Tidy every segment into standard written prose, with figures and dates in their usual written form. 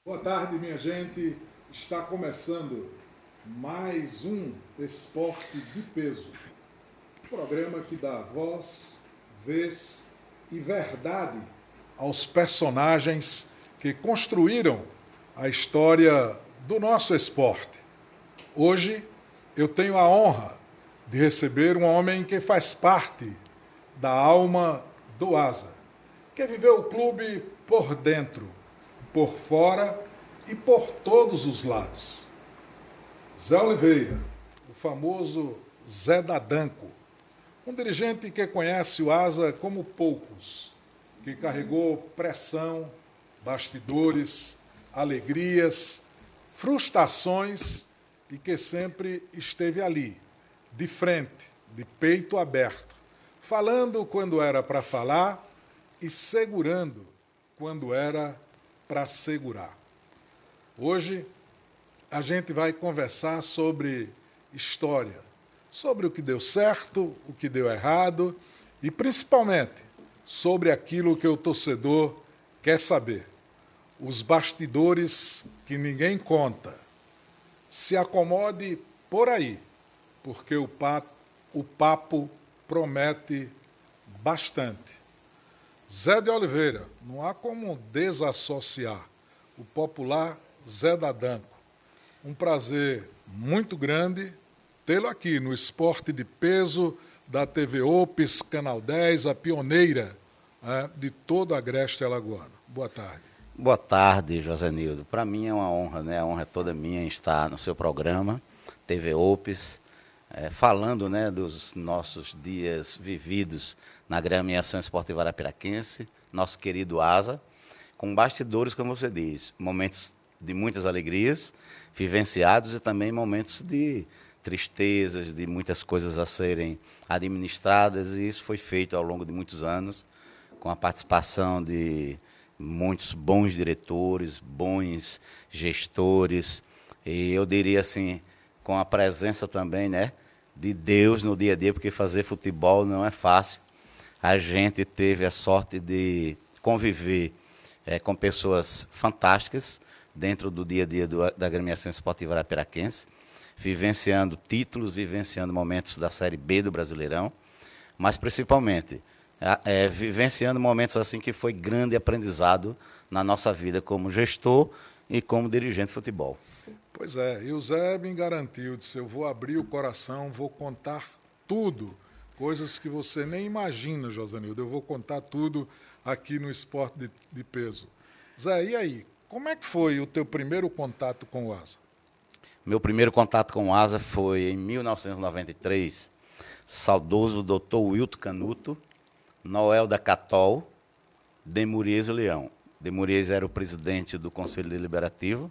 Boa tarde, minha gente. Está começando mais um Esporte de Peso. Programa que dá voz, vez e verdade aos personagens que construíram a história do nosso esporte. Hoje eu tenho a honra de receber um homem que faz parte da alma do Asa, que viveu o clube por dentro, por fora e por todos os lados. Zé Oliveira, o famoso Zé Dadanco, um dirigente que conhece o Asa como poucos, que carregou pressão, bastidores, alegrias, frustrações e que sempre esteve ali, de frente, de peito aberto, falando quando era para falar e segurando quando era para segurar. Hoje a gente vai conversar sobre história, sobre o que deu certo, o que deu errado e principalmente sobre aquilo que o torcedor quer saber. Os bastidores que ninguém conta. Se acomode por aí, porque o papo promete bastante. Zé de Oliveira, não há como desassociar o popular Zé Dadanco. Um prazer muito grande tê-lo aqui no Esporte de Peso da TV Opes, Canal 10, a pioneira de todo o Agreste Alagoano. Boa tarde. Boa tarde, Josenildo. Para mim é uma honra, né? A honra é toda minha em estar no seu programa, TV Opes, falando, né, dos nossos dias vividos na Agremiação Esportiva Arapiraquense, nosso querido Asa, com bastidores, como você diz, momentos de muitas alegrias vivenciados e também momentos de tristezas, de muitas coisas a serem administradas, e isso foi feito ao longo de muitos anos, com a participação de muitos bons diretores, bons gestores, e eu diria assim, com a presença também, né, de Deus no dia a dia, porque fazer futebol não é fácil. A gente teve a sorte de conviver com pessoas fantásticas dentro do dia a dia da Agremiação Esportiva Arapiraquense, vivenciando títulos, vivenciando momentos da Série B do Brasileirão, mas principalmente vivenciando momentos assim que foi grande aprendizado na nossa vida como gestor e como dirigente de futebol. Pois é, e o Zé me garantiu, disse, eu vou abrir o coração, vou contar tudo, coisas que você nem imagina, Josanildo, eu vou contar tudo aqui no Esporte de Peso. Zé, e aí, como é que foi o teu primeiro contato com o Asa? Meu primeiro contato com o Asa foi em 1993, saudoso Dr. Wilton Canuto, Noel da Catol, Demuriez e Leão. Demuriez era o presidente do Conselho Deliberativo,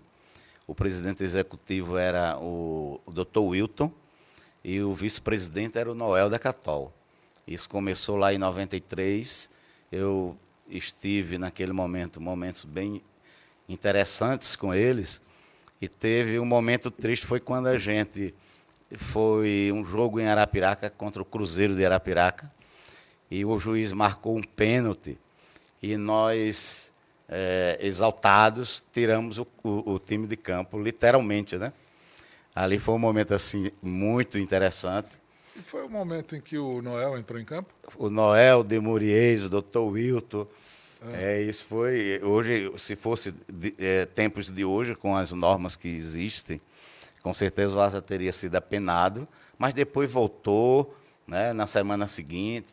o presidente executivo era o Dr. Wilton e o vice-presidente era o Noel da Catol. Isso começou lá em 93, eu estive naquele momento, momentos bem interessantes com eles, e teve um momento triste, foi quando a gente foi um jogo em Arapiraca contra o Cruzeiro de Arapiraca, e o juiz marcou um pênalti, e nós, exaltados, tiramos o time de campo, literalmente, né? Ali foi um momento assim muito interessante. E foi o momento em que o Noel entrou em campo? O Noel, Demuriez, o Dr. Wilton, isso foi, hoje, se fosse tempos de hoje, com as normas que existem, com certeza o Asa teria sido apenado, mas depois voltou, né, na semana seguinte,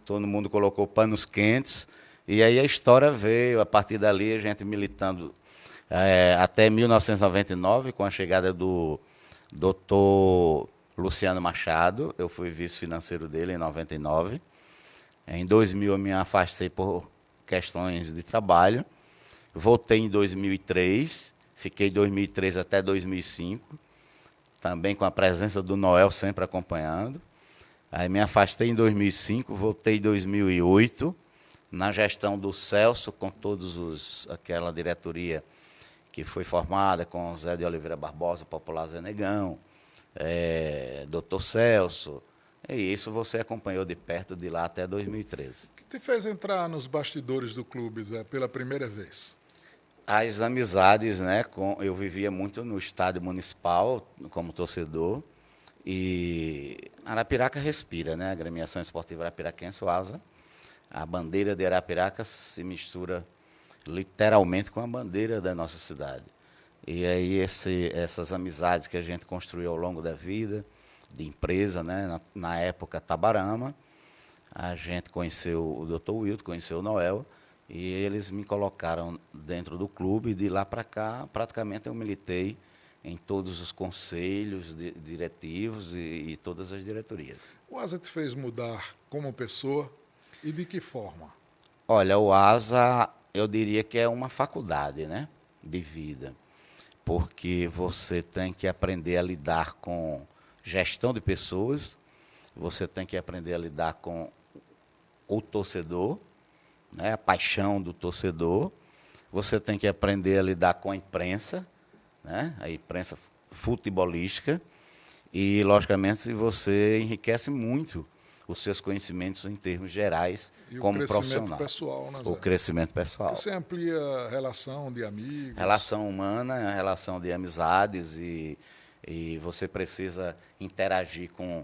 todo mundo colocou panos quentes, e aí a história veio, a partir dali a gente militando até 1999, com a chegada do doutor Luciano Machado, eu fui vice-financeiro dele em 99. Em 2000 eu me afastei por questões de trabalho, voltei em 2003, fiquei 2003 até 2005, também com a presença do Noel sempre acompanhando. Aí me afastei em 2005, voltei em 2008, na gestão do Celso, com aquela diretoria que foi formada com Zé de Oliveira Barbosa, Popular Zé Negão, Dr. Celso, e isso você acompanhou de perto de lá até 2013. O que te fez entrar nos bastidores do clube, Zé, pela primeira vez? As amizades, né? Eu vivia muito no estádio municipal como torcedor. E Arapiraca respira, né? A agremiação esportiva arapiraquense, o ASA. A bandeira de Arapiraca se mistura literalmente com a bandeira da nossa cidade. E aí essas amizades que a gente construiu ao longo da vida, de empresa, né? Na época Tabarama, a gente conheceu o Dr. Wilton, conheceu o Noel, e eles me colocaram dentro do clube, e de lá para cá, praticamente eu militei em todos os conselhos diretivos e todas as diretorias. O ASA te fez mudar como pessoa e de que forma? Olha, o ASA, eu diria que é uma faculdade, né, de vida, porque você tem que aprender a lidar com gestão de pessoas, você tem que aprender a lidar com o torcedor, né, a paixão do torcedor, você tem que aprender a lidar com a imprensa, né, a imprensa futebolística, e, logicamente, você enriquece muito os seus conhecimentos em termos gerais E o como crescimento profissional. pessoal, né, Zé? O crescimento pessoal. Você amplia a relação de amigos. Relação humana, relação de amizades e você precisa interagir com,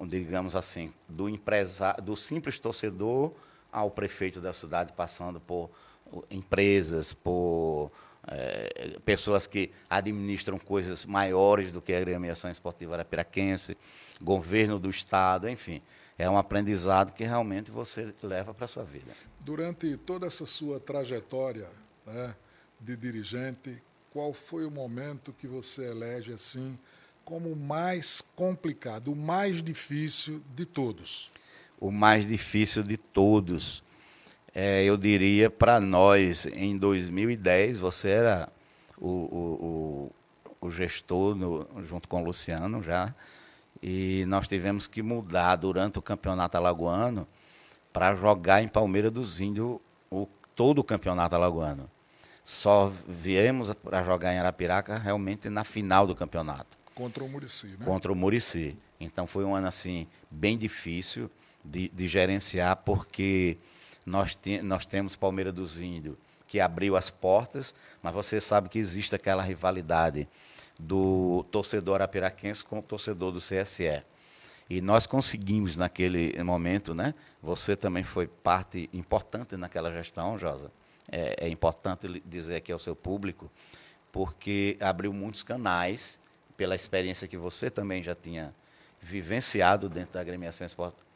digamos assim, do simples torcedor ao prefeito da cidade, passando por empresas, por pessoas que administram coisas maiores do que a agremiação esportiva arapiraquense, governo do estado, enfim. É um aprendizado que realmente você leva para a sua vida. Durante toda essa sua trajetória, né, de dirigente, qual foi o momento que você elege assim como o mais complicado, o mais difícil de todos? O mais difícil de todos, eu diria para nós, em 2010, você era o gestor junto com o Luciano já, e nós tivemos que mudar durante o campeonato alagoano para jogar em Palmeira dos Índios todo o campeonato alagoano. Só viemos para jogar em Arapiraca realmente na final do campeonato. Contra o Muricy, né? Contra o Muricy. Então foi um ano assim bem difícil de gerenciar, porque nós temos Palmeira dos Índios, que abriu as portas, mas você sabe que existe aquela rivalidade do torcedor arapiraquense com o torcedor do CSE. E nós conseguimos naquele momento, né? Você também foi parte importante naquela gestão, Josa. É importante dizer aqui ao seu público, porque abriu muitos canais, pela experiência que você também já tinha vivenciado dentro da agremiação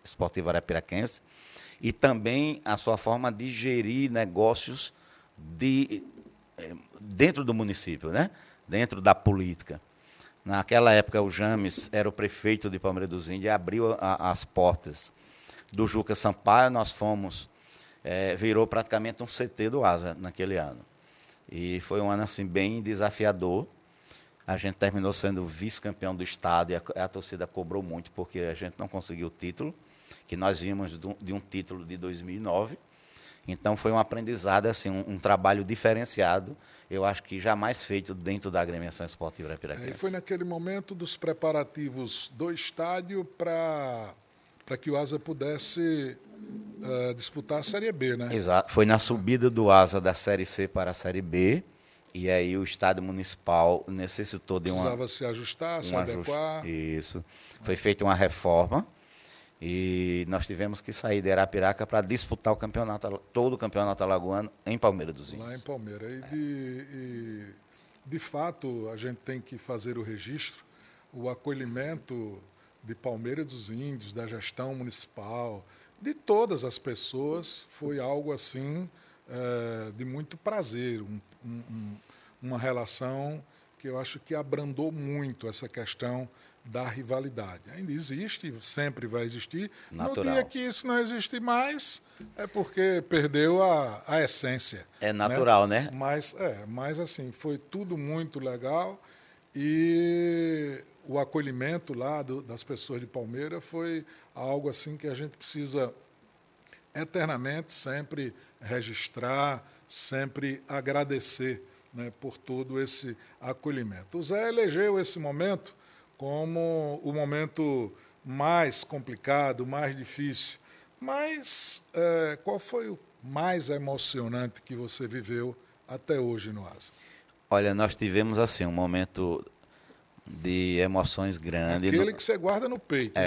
esportiva arapiraquense, e também a sua forma de gerir negócios dentro do município, né? Dentro da política. Naquela época, o James era o prefeito de Palmeira dos Índios e abriu as portas do Juca Sampaio. Nós fomos, virou praticamente um CT do ASA naquele ano. E foi um ano assim bem desafiador. A gente terminou sendo vice-campeão do estado e a torcida cobrou muito porque a gente não conseguiu o título, que nós vimos de um título de 2009. Então foi um aprendizado, assim, um trabalho diferenciado, eu acho que jamais feito dentro da agremiação esportiva arapiraquense. E foi naquele momento dos preparativos do estádio para que o ASA pudesse disputar a Série B, né? Exato. Foi na subida do ASA da Série C para a Série B, e aí o estádio municipal necessitou de Precisava se ajustar, se adequar. Isso. Foi feita uma reforma, e nós tivemos que sair de Arapiraca para disputar todo o campeonato alagoano em Palmeira dos Índios. Lá em Palmeira. De fato, a gente tem que fazer o registro, o acolhimento de Palmeira dos Índios, da gestão municipal, de todas as pessoas, foi algo assim de muito prazer, uma relação que eu acho que abrandou muito essa questão da rivalidade. Ainda existe, sempre vai existir. Natural. No dia que isso não existe mais, é porque perdeu a essência. É natural, né? Mas assim, foi tudo muito legal e o acolhimento lá das pessoas de Palmeira foi algo assim que a gente precisa eternamente sempre registrar, sempre agradecer, né, por todo esse acolhimento. O Zé elegeu esse momento como o momento mais complicado, mais difícil. Mas qual foi o mais emocionante que você viveu até hoje no Asa? Olha, nós tivemos assim um momento de emoções grandes. Aquele que você guarda no peito.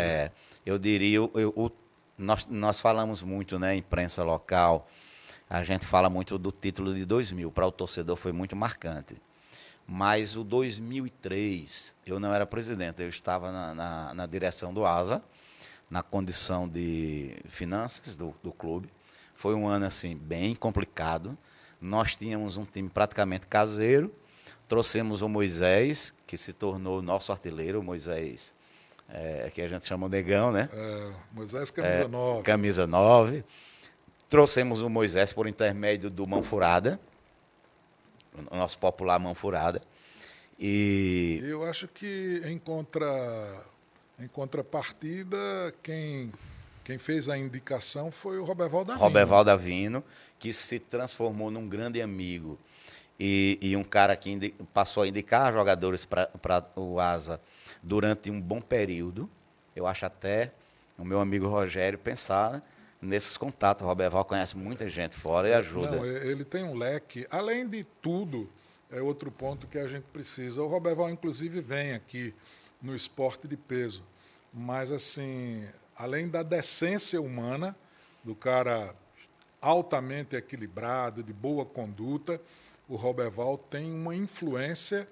Eu diria, nós falamos muito, né, imprensa local, a gente fala muito do título de 2000, para o torcedor foi muito marcante. Mas o 2003, eu não era presidente, eu estava na direção do Asa, na condição de finanças do clube. Foi um ano assim bem complicado. Nós tínhamos um time praticamente caseiro. Trouxemos o Moisés, que se tornou nosso artilheiro, o Moisés, que a gente chama o Negão, né? Moisés camisa 9. Camisa 9. Trouxemos o Moisés por intermédio do Mão Furada, o nosso popular Mão Furada. E eu acho que em contrapartida, quem fez a indicação foi o Roberval Davino. Roberval Davino, que se transformou num grande amigo e um cara que passou a indicar jogadores para o Asa durante um bom período. Eu acho até o meu amigo Rogério pensar nesses contatos. O Roberval conhece muita gente fora e ajuda. Não, ele tem um leque. Além de tudo, é outro ponto que a gente precisa. O Roberval, inclusive, vem aqui no esporte de peso. Mas, assim, além da decência humana, do cara altamente equilibrado, de boa conduta, o Roberval tem uma influência,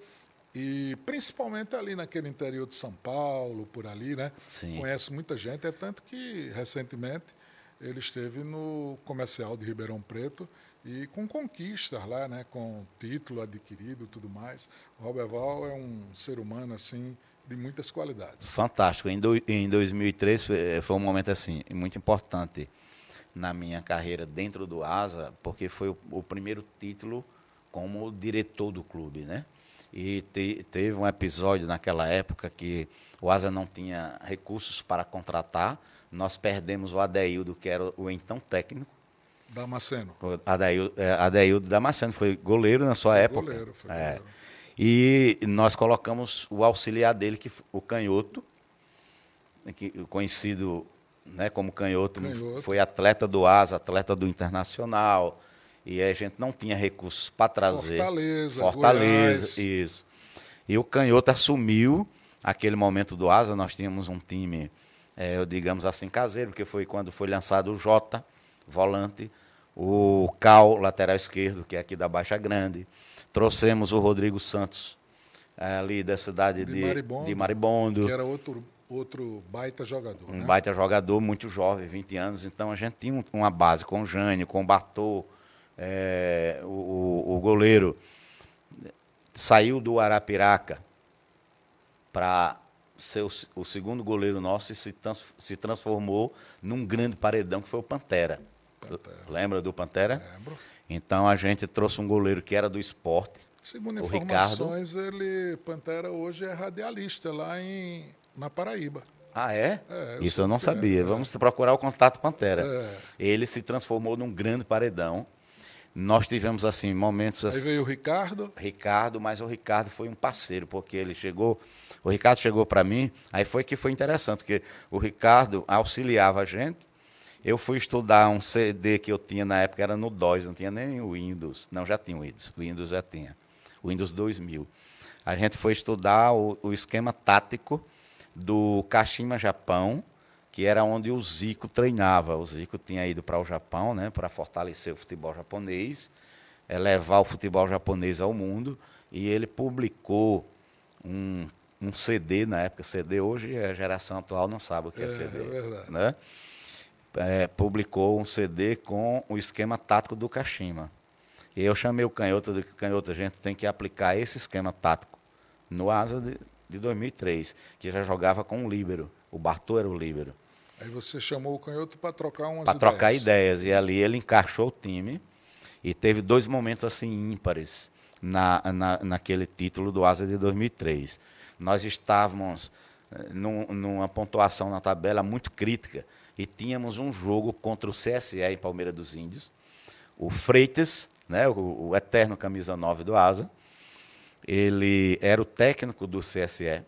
e principalmente ali naquele interior de São Paulo, por ali, né? Sim. Conhece muita gente, é tanto que, recentemente, ele esteve no Comercial de Ribeirão Preto e com conquistas lá, né? Com título adquirido e tudo mais. O Roberval é um ser humano, assim, de muitas qualidades. Fantástico. Em 2003 foi um momento assim muito importante na minha carreira dentro do Asa, porque foi o primeiro título como diretor do clube, né? E teve um episódio naquela época que o Asa não tinha recursos para contratar. Nós perdemos o Adeildo, que era o então técnico. Damasceno. Adeildo Damasceno, foi goleiro na sua época. Foi goleiro. E nós colocamos o auxiliar dele, o Canhoto, conhecido, né, como Canhoto, foi atleta do Asa, atleta do Internacional, e a gente não tinha recursos para trazer. Fortaleza, isso. E o Canhoto assumiu aquele momento do Asa. Nós tínhamos um time, digamos assim, caseiro, que foi quando foi lançado o Jota, volante, o Cal, lateral esquerdo, que é aqui da Baixa Grande. Trouxemos o Rodrigo Santos, ali da cidade de Maribondo. Que era outro baita jogador. Um baita jogador, muito jovem, 20 anos. Então a gente tinha uma base com o Jânio, com o Bartô, o goleiro. Saiu do Arapiraca para ser o segundo goleiro nosso e se transformou num grande paredão, que foi o Pantera. Lembra do Pantera? Lembro. Então a gente trouxe um goleiro que era do esporte. Segundo o informações, Ricardo. Pantera hoje é radialista lá na Paraíba. Ah, é? Isso eu não sabia. Vamos procurar o contato Pantera. Ele se transformou num grande paredão. Nós tivemos assim momentos assim. Aí veio o Ricardo. Mas o Ricardo foi um parceiro, porque ele chegou. O Ricardo chegou para mim, aí foi interessante, porque o Ricardo auxiliava a gente. Eu fui estudar um CD que eu tinha na época, era no DOS, não tinha nem o Windows. Não, já tinha o Windows. O Windows já tinha. O Windows 2000. A gente foi estudar o esquema tático do Kashima, Japão, que era onde o Zico treinava. O Zico tinha ido para o Japão, né, para fortalecer o futebol japonês, levar o futebol japonês ao mundo, e ele publicou um CD na época. CD hoje, a geração atual não sabe o que é CD. É verdade. Né? Publicou um CD com o esquema tático do Kashima. E eu chamei o Canhoto, a gente tem que aplicar esse esquema tático no Asa de 2003, que já jogava com o líbero. O Bartô era o líbero. Aí você chamou o Canhoto para trocar umas ideias. Para trocar ideias. E ali ele encaixou o time e teve 2 momentos assim ímpares naquele título do Asa de 2003. Nós estávamos numa pontuação na tabela muito crítica e tínhamos um jogo contra o CSE em Palmeira dos Índios. O Freitas, né, o eterno camisa 9 do Asa, ele era o técnico do CSE.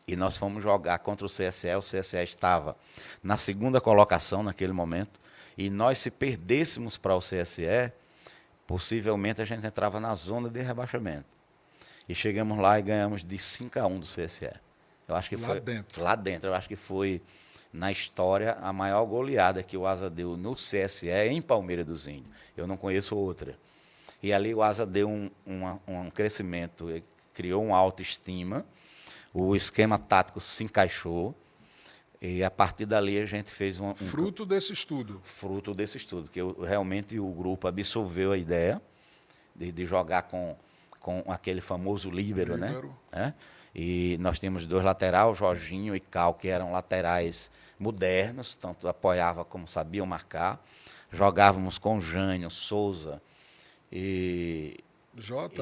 E nós fomos jogar contra o CSE. O CSE estava na 2ª colocação naquele momento. E nós, se perdêssemos para o CSE, possivelmente a gente entrava na zona de rebaixamento. E chegamos lá e ganhamos de 5-1 do CSE. Eu acho que foi lá dentro. Eu acho que foi, na história, a maior goleada que o Asa deu no CSE em Palmeira dos Índios. Eu não conheço outra. E ali o Asa deu um crescimento, criou uma autoestima, o esquema tático se encaixou, e a partir dali a gente fez fruto desse estudo. Fruto desse estudo, que realmente o grupo absorveu a ideia de jogar com aquele famoso líbero, né? E nós tínhamos 2 laterais, Jorginho e Cal, que eram laterais modernos, tanto apoiava como sabiam marcar. Jogávamos com Jânio, Souza e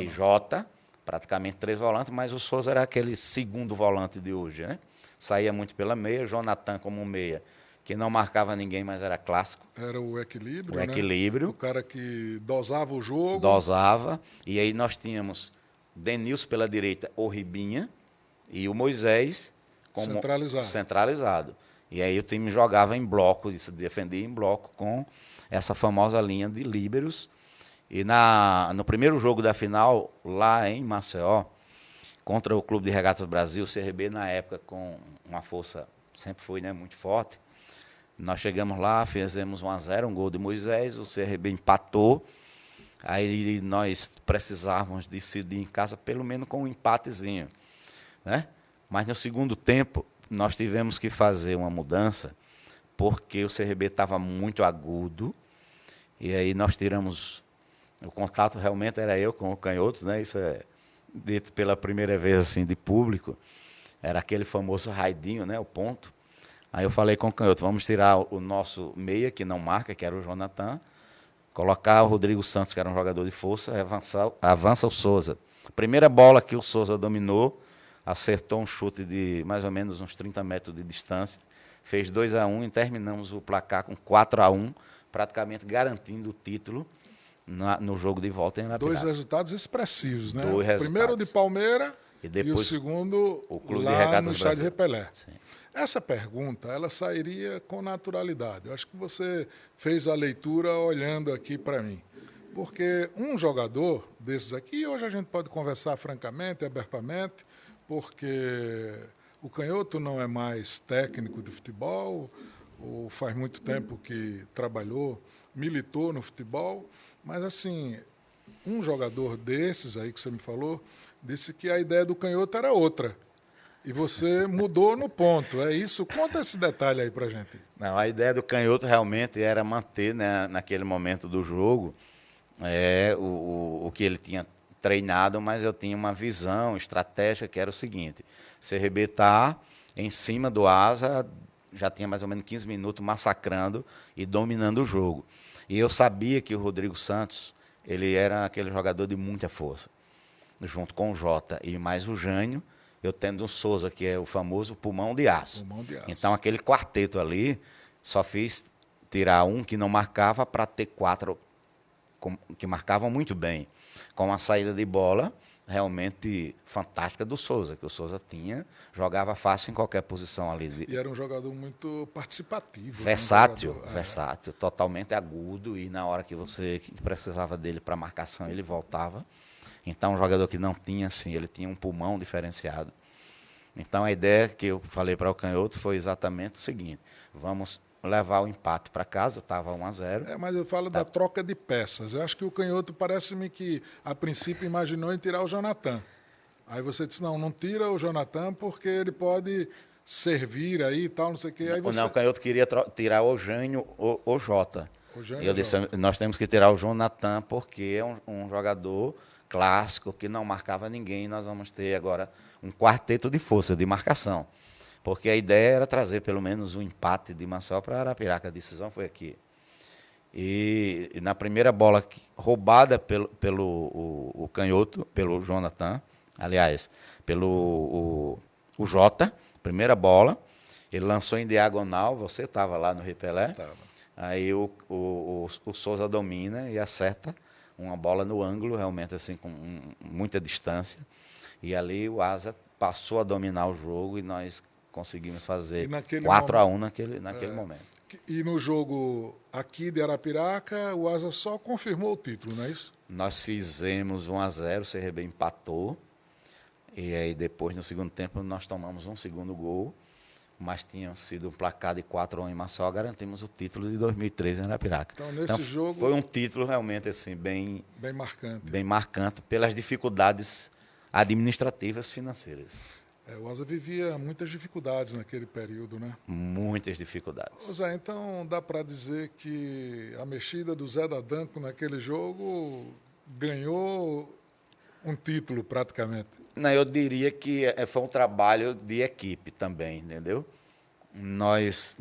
Jota, praticamente 3 volantes, mas o Souza era aquele segundo volante de hoje, né? Saía muito pela meia, Jonathan como meia, que não marcava ninguém, mas era clássico. Era o equilíbrio, o equilíbrio. O cara que dosava o jogo. Dosava, e aí nós tínhamos Denilson pela direita, o Ribinha, e o Moisés como centralizado. E aí o time jogava em bloco, se defendia em bloco com essa famosa linha de líberos. E no primeiro jogo da final, lá em Maceió, contra o Clube de Regatas Brasil, o CRB, na época, com uma força, sempre foi, né, muito forte. Nós chegamos lá, fizemos 1-0, um gol de Moisés, o CRB empatou. Aí nós precisávamos decidir em casa, pelo menos com um empatezinho, né? Mas no segundo tempo, nós tivemos que fazer uma mudança, porque o CRB estava muito agudo, e aí nós tiramos... O contato realmente era eu com o Canhoto, né? Isso é dito pela primeira vez assim de público. Era aquele famoso raidinho, né? O ponto. Aí eu falei com o Canhoto, vamos tirar o nosso meia, que não marca, que era o Jonathan, colocar o Rodrigo Santos, que era um jogador de força, avança o Souza. Primeira bola que o Souza dominou, acertou um chute de mais ou menos uns 30 metros de distância, fez 2-1 e terminamos o placar com 4-1, praticamente garantindo o título no jogo de volta em Arapiraca. 2 resultados expressivos, né? 2 resultados. Primeiro de Palmeira e o segundo o Clube lá de Regatas no estádio Brasil. Repelé. Sim. Essa pergunta, ela sairia com naturalidade. Eu acho que você fez a leitura olhando aqui para mim. Porque um jogador desses aqui, hoje a gente pode conversar francamente, abertamente, porque o Canhoto não é mais técnico de futebol, ou faz muito tempo que trabalhou, militou no futebol, mas assim, um jogador desses aí que você me falou, disse que a ideia do Canhoto era outra. E você mudou no ponto, é isso? Conta esse detalhe aí pra gente. Não, a ideia do Canhoto realmente era manter, né, naquele momento do jogo o que ele tinha treinado, mas eu tinha uma visão estratégica que era o seguinte: CRB está em cima do Asa, já tinha mais ou menos 15 minutos massacrando e dominando o jogo. E eu sabia que o Rodrigo Santos, ele era aquele jogador de muita força, junto com o Jota e mais o Jânio, eu tendo o Souza, que é o famoso pulmão de aço. Então, aquele quarteto ali, só fiz tirar um que não marcava para ter 4 que marcavam muito bem, com uma saída de bola realmente fantástica do Souza, que o Souza jogava fácil em qualquer posição ali. E era um jogador muito participativo. Versátil, versátil, totalmente agudo, e na hora que você precisava dele para marcação, ele voltava. Então, um jogador que não tinha, assim, ele tinha um pulmão diferenciado. Então, a ideia que eu falei para o Canhoto foi exatamente o seguinte: vamos levar o empate para casa, estava 1-0. Mas eu falo da troca de peças. Eu acho que o Canhoto parece-me que, a princípio, imaginou em tirar o Jonathan. Aí você disse, não tira o Jonathan porque ele pode servir aí e tal, não sei o quê. Aí você... Não, o Canhoto queria tirar o Jânio ou o Jota. Eu disse, nós temos que tirar o Jonathan porque é um jogador clássico que não marcava ninguém. Nós vamos ter agora um quarteto de força, de marcação. Porque a ideia era trazer pelo menos um empate de Maceió para Arapiraca. A decisão foi aqui. E na primeira bola roubada pelo Canhoto, pelo Jonathan, aliás, pelo o Jota, primeira bola, ele lançou em diagonal, você estava lá no Repelé. Aí o Souza domina e acerta uma bola no ângulo, realmente assim, com muita distância. E ali o Asa passou a dominar o jogo e nós conseguimos fazer 4-1 naquele momento. E no jogo aqui de Arapiraca, o Asa só confirmou o título, não é isso? Nós fizemos 1-0, o CRB empatou. E aí depois, no segundo tempo, nós tomamos um segundo gol. Mas tinha sido um placar de 4-1 em Maceió, garantimos o título de 2013 em Arapiraca. Então, nesse jogo... Foi um título realmente assim, bem marcante. Bem marcante pelas dificuldades administrativas financeiras. O Asa vivia muitas dificuldades naquele período, né? Muitas dificuldades. Zé, então dá para dizer que a mexida do Zé da Danco naquele jogo ganhou um título praticamente. Não, eu diria que foi um trabalho de equipe também, entendeu? Nós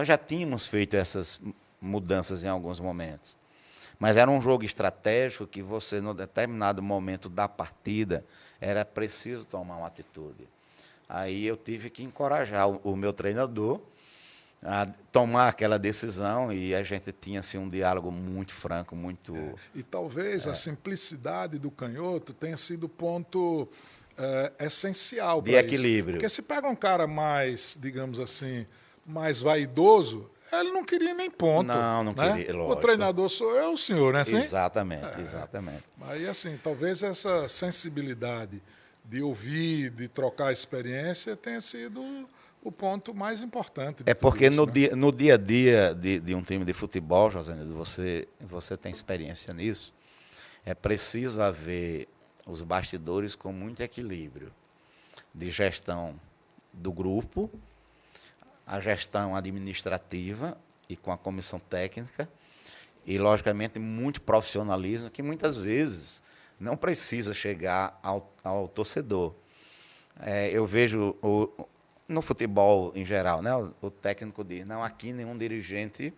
já tínhamos feito essas mudanças em alguns momentos, mas era um jogo estratégico que você, no determinado momento da partida, era preciso tomar uma atitude. Aí eu tive que encorajar o meu treinador a tomar aquela decisão e a gente tinha assim, um diálogo muito franco, muito... E talvez a simplicidade do canhoto tenha sido o ponto essencial de para equilíbrio. Isso. Porque se pega um cara mais, digamos assim, mais vaidoso, ele não queria nem ponto. Não né? queria, lógico. O treinador sou eu, o senhor, né? Assim? Exatamente, exatamente. Aí, assim, talvez essa sensibilidade de ouvir, de trocar experiência tenha sido o ponto mais importante. É porque isso, no dia a dia de um time de futebol, Josénildo, você tem experiência nisso, é preciso haver os bastidores com muito equilíbrio de gestão do grupo, a gestão administrativa e com a comissão técnica e, logicamente, muito profissionalismo, que muitas vezes não precisa chegar ao torcedor. Eu vejo no futebol em geral, né, o técnico diz, não, aqui nenhum dirigente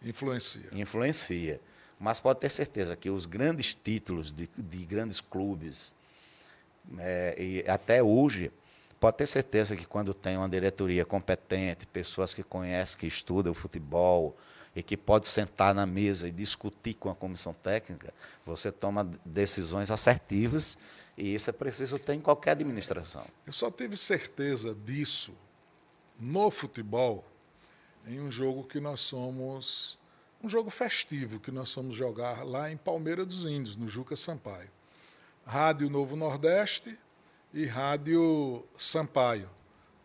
influencia. Mas pode ter certeza que os grandes títulos de grandes clubes, e até hoje, pode ter certeza que quando tem uma diretoria competente, pessoas que conhecem, que estudam o futebol e que pode sentar na mesa e discutir com a comissão técnica, você toma decisões assertivas e isso é preciso ter em qualquer administração. Eu só tive certeza disso no futebol em um jogo que nós somos, um jogo festivo que nós fomos jogar lá em Palmeira dos Índios, no Juca Sampaio. Rádio Novo Nordeste e Rádio Sampaio.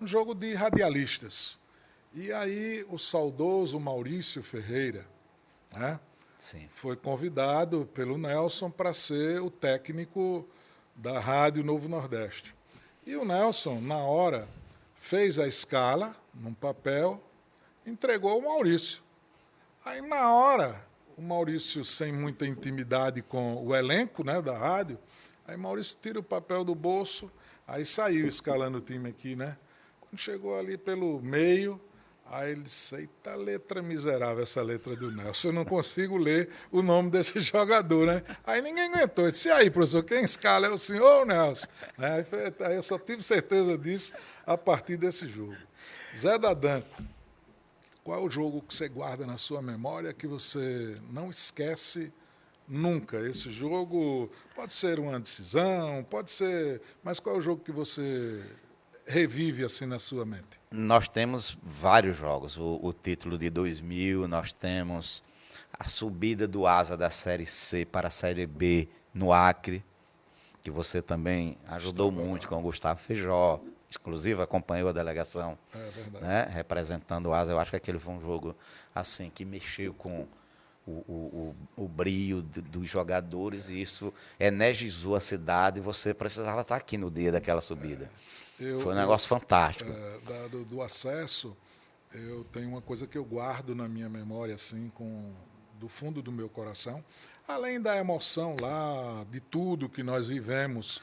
Um jogo de radialistas. E aí o saudoso Maurício Ferreira, né, foi convidado pelo Nelson para ser o técnico da Rádio Novo Nordeste. E o Nelson, na hora, fez a escala num papel, entregou ao Maurício. Aí, na hora, o Maurício, sem muita intimidade com o elenco, né, da rádio, aí Maurício tira o papel do bolso, aí saiu escalando o time aqui, né? Quando chegou ali pelo meio, aí ele disse, eita letra miserável essa letra do Nelson, eu não consigo ler o nome desse jogador, né? Aí ninguém aguentou, eu disse, e aí, professor, quem escala é o senhor, Nelson? Aí eu só tive certeza disso a partir desse jogo. Zé da Danco, qual é o jogo que você guarda na sua memória que você não esquece nunca? Esse jogo pode ser uma decisão, pode ser... Mas qual é o jogo que você revive assim na sua mente? Nós temos vários jogos. O título de 2000, nós temos a subida do Asa da Série C para a Série B no Acre, que você também ajudou muito com o Gustavo Feijó, inclusive acompanhou a delegação, né, representando o Asa. Eu acho que aquele foi um jogo assim que mexeu com o brio dos jogadores e isso energizou a cidade e você precisava estar aqui no dia daquela subida. Foi um negócio fantástico. Do acesso, eu tenho uma coisa que eu guardo na minha memória, assim, do fundo do meu coração, além da emoção lá, de tudo que nós vivemos,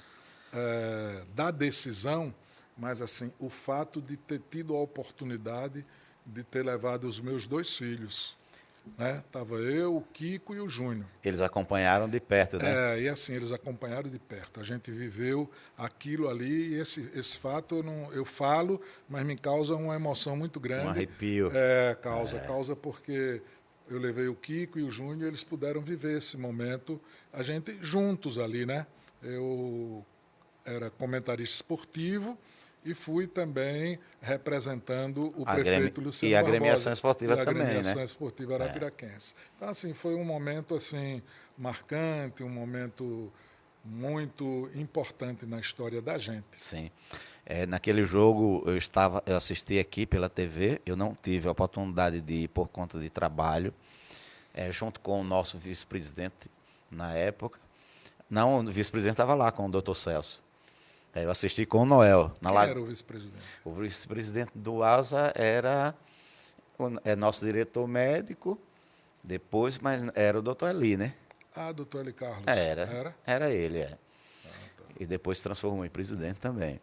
da decisão, mas assim, o fato de ter tido a oportunidade de ter levado os meus 2 filhos. Né? Tava eu, o Kiko e o Júnior. Eles acompanharam de perto, né? E assim, eles acompanharam de perto. A gente viveu aquilo ali e esse fato eu falo, mas me causa uma emoção muito grande. Um arrepio. Causa porque eu levei o Kiko e o Júnior e eles puderam viver esse momento, a gente juntos ali, né? Eu era comentarista esportivo e fui também representando o prefeito Luciano e a Barbosa. agremiação esportiva também, a agremiação né? esportiva arapiraquense. Então, assim, foi um momento assim marcante, um momento muito importante na história da gente. Sim. Naquele jogo eu assisti aqui pela TV, eu não tive a oportunidade de ir por conta de trabalho, junto com o nosso vice-presidente na época. Não, o vice-presidente estava lá com o Dr. Celso. Eu assisti com o Noel. Quem era o vice-presidente? O vice-presidente do ASA era nosso diretor médico, depois, mas era o Dr. Eli, né? Ah, doutor Eli Carlos. Era ele, tá. E depois se transformou em presidente também.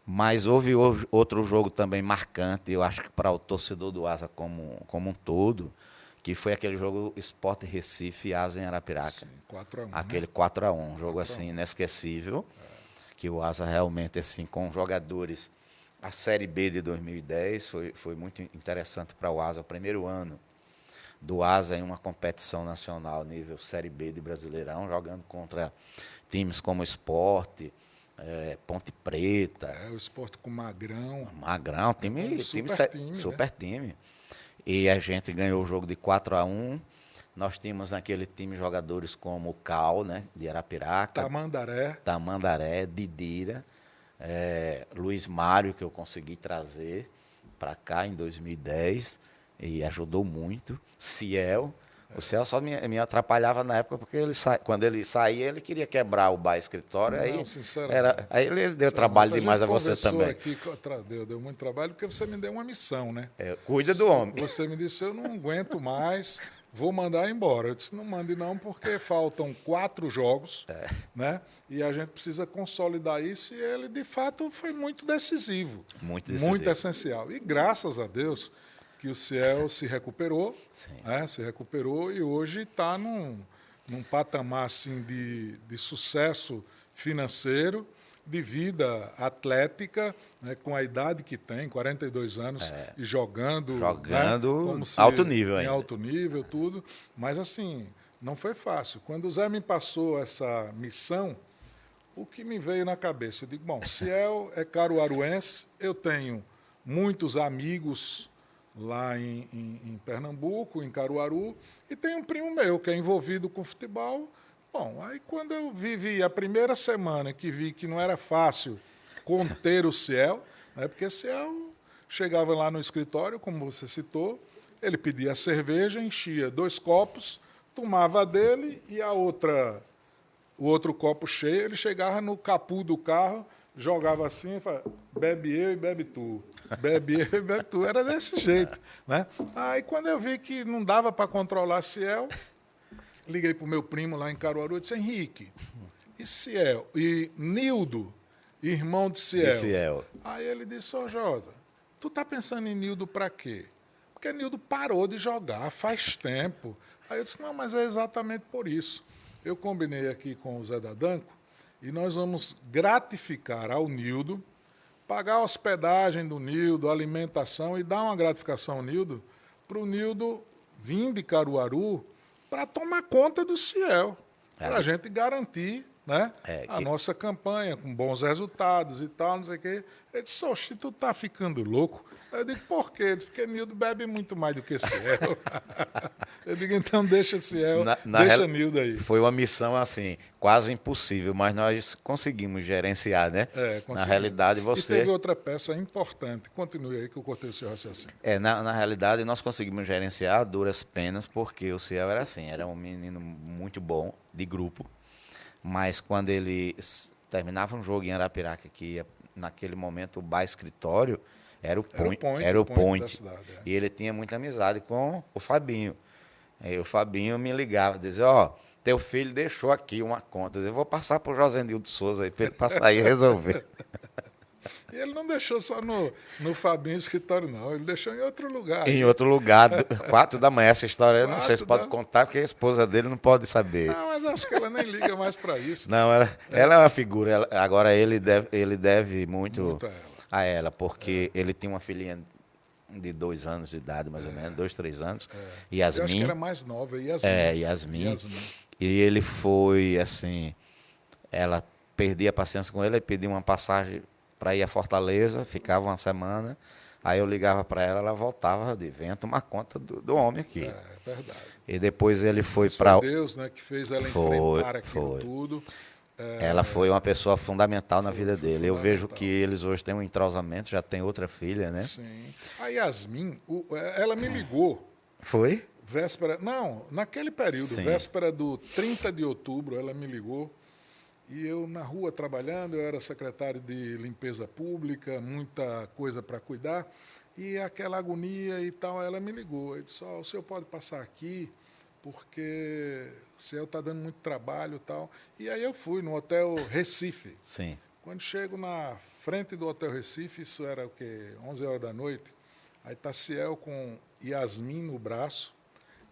Mas houve outro jogo também marcante, eu acho que para o torcedor do ASA como um todo, que foi aquele jogo Sport Recife, ASA em Arapiraca. Sim, 4-1. Aquele 4-1, um jogo assim inesquecível, que o ASA realmente, assim, com jogadores, a Série B de 2010 foi muito interessante para o ASA, o primeiro ano do ASA em uma competição nacional nível Série B de Brasileirão, jogando contra times como o Sport, Ponte Preta. O Sport com Magrão. Magrão, super time. E a gente ganhou o jogo de 4-1. Nós tínhamos naquele time jogadores como o Cal, né, de Arapiraca. Tamandaré, Didira, Luiz Mário, que eu consegui trazer para cá em 2010 e ajudou muito. Ciel. O Ciel só me atrapalhava na época porque quando ele saía, ele queria quebrar o bar escritório. Aí ele deu trabalho demais a você também. Aqui, deu muito trabalho porque você me deu uma missão, né? Cuida do homem. Você me disse, eu não aguento mais, vou mandar embora. Eu disse, não mande não, porque faltam 4 jogos, né? E a gente precisa consolidar isso, e ele, de fato, foi muito decisivo. Muito essencial. E graças a Deus que o Ciel se recuperou, se recuperou, e hoje está num patamar assim, de sucesso financeiro, de vida atlética, né, com a idade que tem, 42 anos, e jogando né, como se, alto nível ainda. Em alto nível, tudo. Mas, assim, não foi fácil. Quando o Zé me passou essa missão, o que me veio na cabeça? Eu digo, bom, Ciel é caruaruense, eu tenho muitos amigos lá em Pernambuco, em Caruaru, e tem um primo meu que é envolvido com futebol. Bom, aí quando eu vivi a primeira semana que vi que não era fácil conter o Ciel, né, porque Ciel chegava lá no escritório, como você citou, ele pedia a cerveja, enchia 2 copos, tomava dele, e o outro copo cheio, ele chegava no capô do carro, jogava assim e falava, bebe eu e bebe tu. Bebe eu e bebe tu. Era desse jeito, né? Aí quando eu vi que não dava para controlar Ciel, liguei para o meu primo lá em Caruaru e disse, Henrique, e Ciel? E Nildo, irmão de Ciel. Aí ele disse, Josa, tu tá pensando em Nildo para quê? Porque Nildo parou de jogar faz tempo. Aí eu disse, não, mas é exatamente por isso. Eu combinei aqui com o Zé Dadanco, e nós vamos gratificar ao Nildo, pagar a hospedagem do Nildo, a alimentação, e dar uma gratificação ao Nildo, para o Nildo vir de Caruaru para tomar conta do Ciel, para a gente garantir, né, a nossa campanha com bons resultados e tal, não sei o quê. Ele disse, oxe, tu tá ficando louco. Eu digo, por quê? Ele disse, porque Nildo bebe muito mais do que Ciel. Eu digo, então deixa Ciel, deixa Nildo aí. Foi uma missão, assim, quase impossível, mas nós conseguimos gerenciar, né? Na realidade, você... E teve outra peça importante. Continue aí que eu cortei o seu raciocínio. Na realidade, nós conseguimos gerenciar a duras penas, porque o Ciel era assim, era um menino muito bom, de grupo, mas quando ele terminava um jogo em Arapiraca, que ia, naquele momento, o bar escritório, era o point da cidade, E ele tinha muita amizade com o Fabinho. Aí o Fabinho me ligava, dizia, teu filho deixou aqui uma conta. Eu vou passar para o Josenildo Souza aí, para ele passar aí e resolver. E ele não deixou só no Fabinho escritório, não. Ele deixou em outro lugar. Em outro lugar, 4 da manhã. Essa história eu não sei se pode contar, porque a esposa dele não pode saber. Não, mas acho que ela nem liga mais para isso. Não, ela é uma figura. Agora ele deve muito a ela, porque ele tinha uma filhinha de 2 anos de idade, mais ou menos, 2, 3 anos. Yasmin. Eu acho que era mais nova, Yasmin. E ele foi, assim, ela perdia a paciência com ele e pediu uma passagem para ir a Fortaleza, ficava uma semana, aí eu ligava para ela, ela voltava de vento tomar conta do homem aqui. É verdade. E depois ele foi Mas para... foi Deus, né, que fez ela enfrentar aquilo tudo. Ela foi uma pessoa fundamental na vida dele. Eu vejo fundamental. que eles hoje têm um entrosamento, já tem outra filha, né? Sim. A Yasmin, ela me ligou. Foi? Véspera, não, naquele período, Sim. véspera do 30 de outubro, ela me ligou. E eu na rua trabalhando, eu era secretário de limpeza pública, muita coisa para cuidar. E aquela agonia e tal, ela me ligou. Eu disse, o senhor pode passar aqui, porque o senhor está dando muito trabalho e tal. E aí eu fui no Hotel Recife. Sim. Quando chego na frente do Hotel Recife, isso era o quê? 11 horas da noite. Aí tá Ciel com Yasmin no braço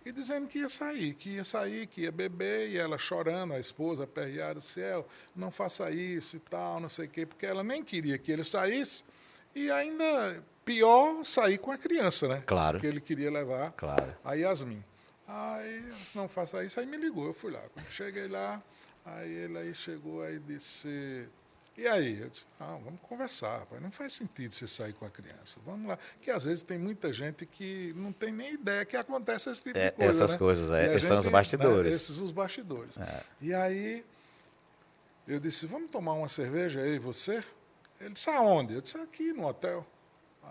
e dizendo que ia sair, que ia beber, e ela chorando, a esposa aperreada, Ciel, não faça isso e tal, não sei o quê, porque ela nem queria que ele saísse e ainda pior sair com a criança, né? Claro. Que ele queria levar Claro. a Yasmin. Aí, se não faça isso, aí me ligou, eu fui lá. Quando cheguei lá, aí ele aí chegou aí disse... E aí? Eu disse, não, vamos conversar, pai. Não faz sentido você sair com a criança. Vamos lá. Porque às vezes tem muita gente que não tem nem ideia que acontece esse tipo de coisa. Essas né? coisas, Esses são os bastidores. Né, esses os bastidores. E aí eu disse, vamos tomar uma cerveja aí, você? Ele disse, aonde? Eu disse, aqui no hotel.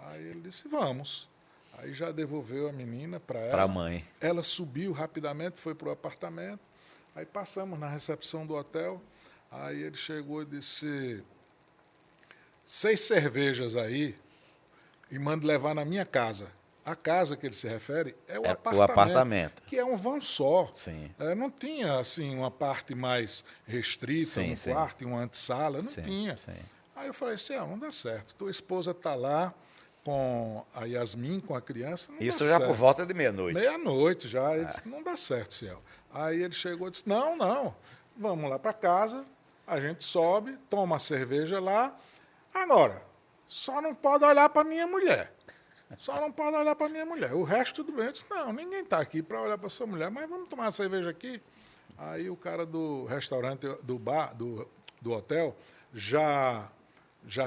Aí ele disse, vamos. Aí já devolveu a menina para ela. Para a mãe. Ela subiu rapidamente, foi para o apartamento. Aí passamos na recepção do hotel. Aí ele chegou e disse, 6 cervejas aí e manda levar na minha casa. A casa que ele se refere é o apartamento. Que é um vão só. Sim. Não tinha assim uma parte mais restrita, Sim, um quarto e uma antessala, não Sim, tinha. sim. Aí eu falei assim, não dá certo. Tua esposa está lá com a Yasmin, com a criança, não Isso dá já certo. por volta de meia-noite. Meia-noite já. Ele disse, não dá certo, Ciel. Aí ele chegou e disse, não, vamos lá para casa, a gente sobe, toma a cerveja lá. Agora, só não pode olhar para minha mulher. Só não pode olhar para minha mulher. O resto tudo bem. Eu disse, não, ninguém está aqui para olhar para sua mulher, mas vamos tomar uma cerveja aqui. Aí o cara do restaurante, do bar, do hotel, já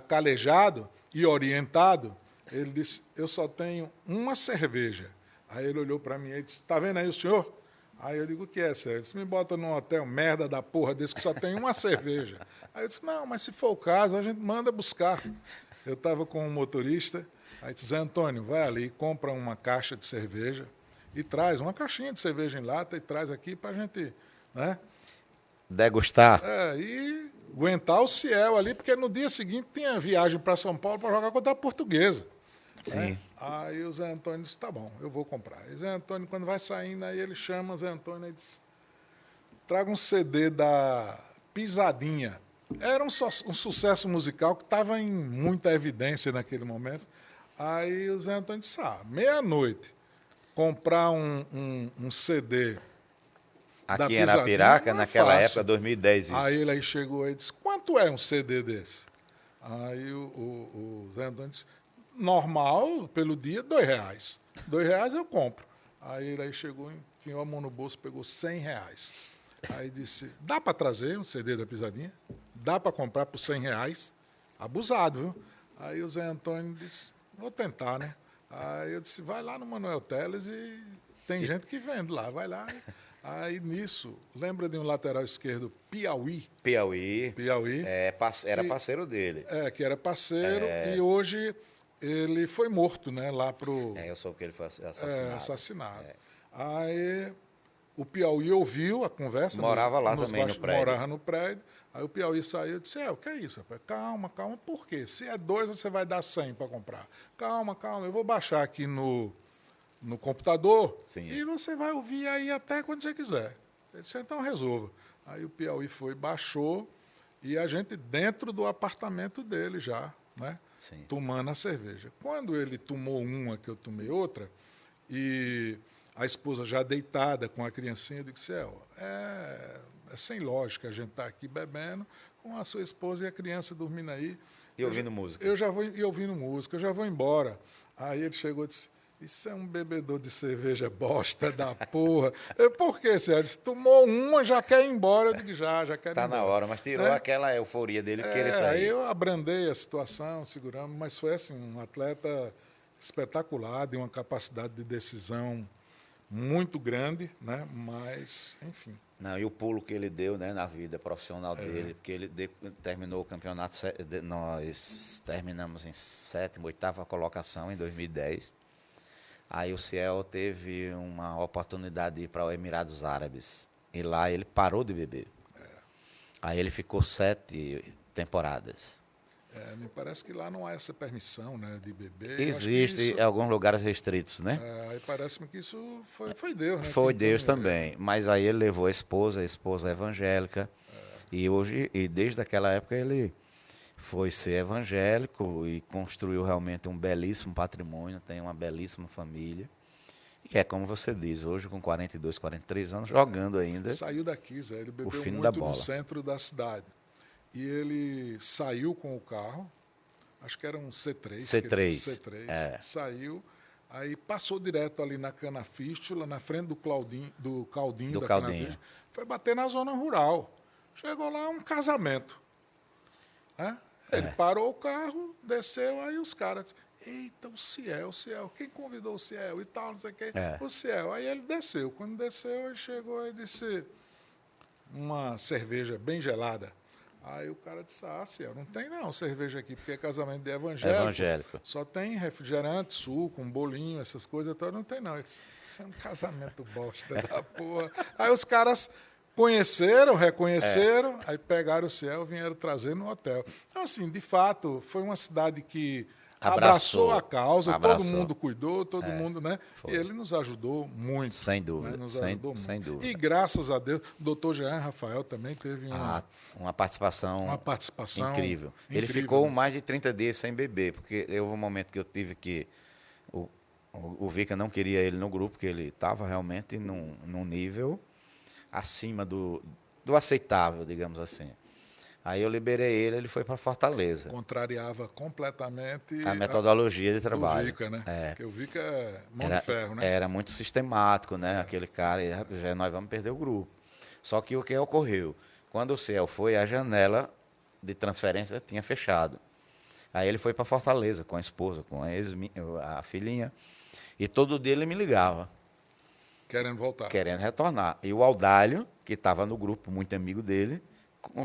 calejado e orientado, ele disse, eu só tenho uma cerveja. Aí ele olhou para mim e disse, está vendo aí o senhor? Aí eu digo, o que é, senhor? Ele disse, me bota num hotel merda da porra desse que só tem uma cerveja. Aí eu disse, não, mas se for o caso, a gente manda buscar. Eu estava com um motorista, aí disse, Zé Antônio, vai ali, compra uma caixa de cerveja e traz uma caixinha de cerveja em lata e traz aqui para a gente, né? Degustar. E aguentar o Ciel ali, porque no dia seguinte tinha viagem para São Paulo para jogar contra a Portuguesa. Sim. Né? Aí o Zé Antônio disse, tá bom, eu vou comprar. E o Zé Antônio, quando vai saindo, aí ele chama o Zé Antônio e diz, traga um CD da Pisadinha. Era um sucesso musical que estava em muita evidência naquele momento. Aí o Zé Antônio disse, meia-noite, comprar um CD aqui em Arapiraca, naquela época, 2010 isso. Aí ele aí chegou e disse, quanto é um CD desse? Aí o Zé Antônio disse, normal, pelo dia, R$2. R$2 eu compro. Aí ele aí chegou, enfiou a mão no bolso, pegou R$100. Aí disse, dá para trazer um CD da Pisadinha? Dá para comprar por R$100? Abusado, viu? Aí o Zé Antônio disse, vou tentar, né? Aí eu disse, vai lá no Manuel Teles e tem gente que vende lá, vai lá. Aí nisso, lembra de um lateral esquerdo, Piauí? Piauí. Era que, parceiro dele. Que era parceiro e hoje ele foi morto, né? Lá pro... eu soube que ele foi assassinado. Assassinado. Aí o Piauí ouviu a conversa. Morava lá também no prédio. Morava no prédio. Aí o Piauí saiu e disse, o que é isso, rapaz? Calma, por quê? Se é 2, você vai dar 100 para comprar. Calma, eu vou baixar aqui no computador. Sim. E você vai ouvir aí até quando você quiser. Ele disse, então resolva. Aí o Piauí foi, baixou, e a gente dentro do apartamento dele já, né? Sim. Tomando a cerveja. Quando ele tomou uma, que eu tomei outra, e a esposa já deitada com a criancinha, eu disse, é sem lógica a gente estar aqui bebendo com a sua esposa e a criança dormindo aí. E ouvindo música. Eu já vou ouvindo música, eu já vou embora. Aí ele chegou e disse, Isso é um bebedor de cerveja bosta da porra. Por que, Ciel? Se tomou uma, já quer ir embora. Eu digo, já quero ir embora. Tá na hora, mas tirou aquela euforia dele de querer sair. Aí eu abrandei a situação, seguramos, mas foi assim, um atleta espetacular, de uma capacidade de decisão muito grande, né? Mas, enfim. Não, e o pulo que ele deu, né, na vida profissional dele, porque ele terminou o campeonato, nós terminamos em 7ª, 8ª colocação em 2010. Aí o Ciel teve uma oportunidade de ir para os Emirados Árabes. E lá ele parou de beber. Aí ele ficou 7 temporadas. Me parece que lá não há essa permissão, né, de beber. Existe em alguns lugares restritos, né? Aí parece-me que isso foi Deus, né? Foi Deus também. Mas aí ele levou a esposa evangélica. E desde aquela época ele foi ser evangélico e construiu realmente um belíssimo patrimônio, tem uma belíssima família. E é como você diz, hoje com 42, 43 anos, jogando ainda. Saiu daqui, Zé, ele bebeu fino muito da bola. No centro da cidade. E ele saiu com o carro, acho que era um C3. C3. Saiu, aí passou direto ali na Canafístula, na frente do Caldinho da Caldinho. Foi bater na zona rural. Chegou lá um casamento. Né? Ele parou o carro, desceu, aí os caras... Eita, o Ciel, quem convidou o Ciel e tal, não sei o quê. O Ciel. Aí ele desceu. Quando desceu, ele chegou e disse uma cerveja bem gelada. Aí o cara disse, Ciel, não tem não cerveja aqui, porque é casamento de evangélico. Só tem refrigerante, suco, um bolinho, essas coisas, então não tem não. Ele disse, isso é um casamento bosta da porra. Aí os caras reconheceram, aí pegaram o Ciel e vieram trazer no hotel. Então, assim, de fato, foi uma cidade que abraçou a causa, todo mundo cuidou, todo mundo, né? Foi. E ele nos ajudou muito. Sem dúvida, né? Sem dúvida. E graças a Deus, o doutor Jean Rafael também teve uma participação incrível. Ele ficou mais de 30 dias sem beber, porque houve um momento que eu tive que... O Vica não queria ele no grupo, porque ele estava realmente num nível acima do aceitável, digamos assim. Aí eu liberei ele foi para Fortaleza. Contrariava completamente a metodologia de trabalho. O Vica, né? Porque o Vica é mão de ferro, né? Era muito sistemático, né? Aquele cara, já nós vamos perder o grupo. Só que o que ocorreu? Quando o Ciel foi, a janela de transferência tinha fechado. Aí ele foi para Fortaleza com a esposa, com a filhinha. E todo dia ele me ligava. Querendo voltar. Querendo retornar. E o Audálio, que estava no grupo, muito amigo dele,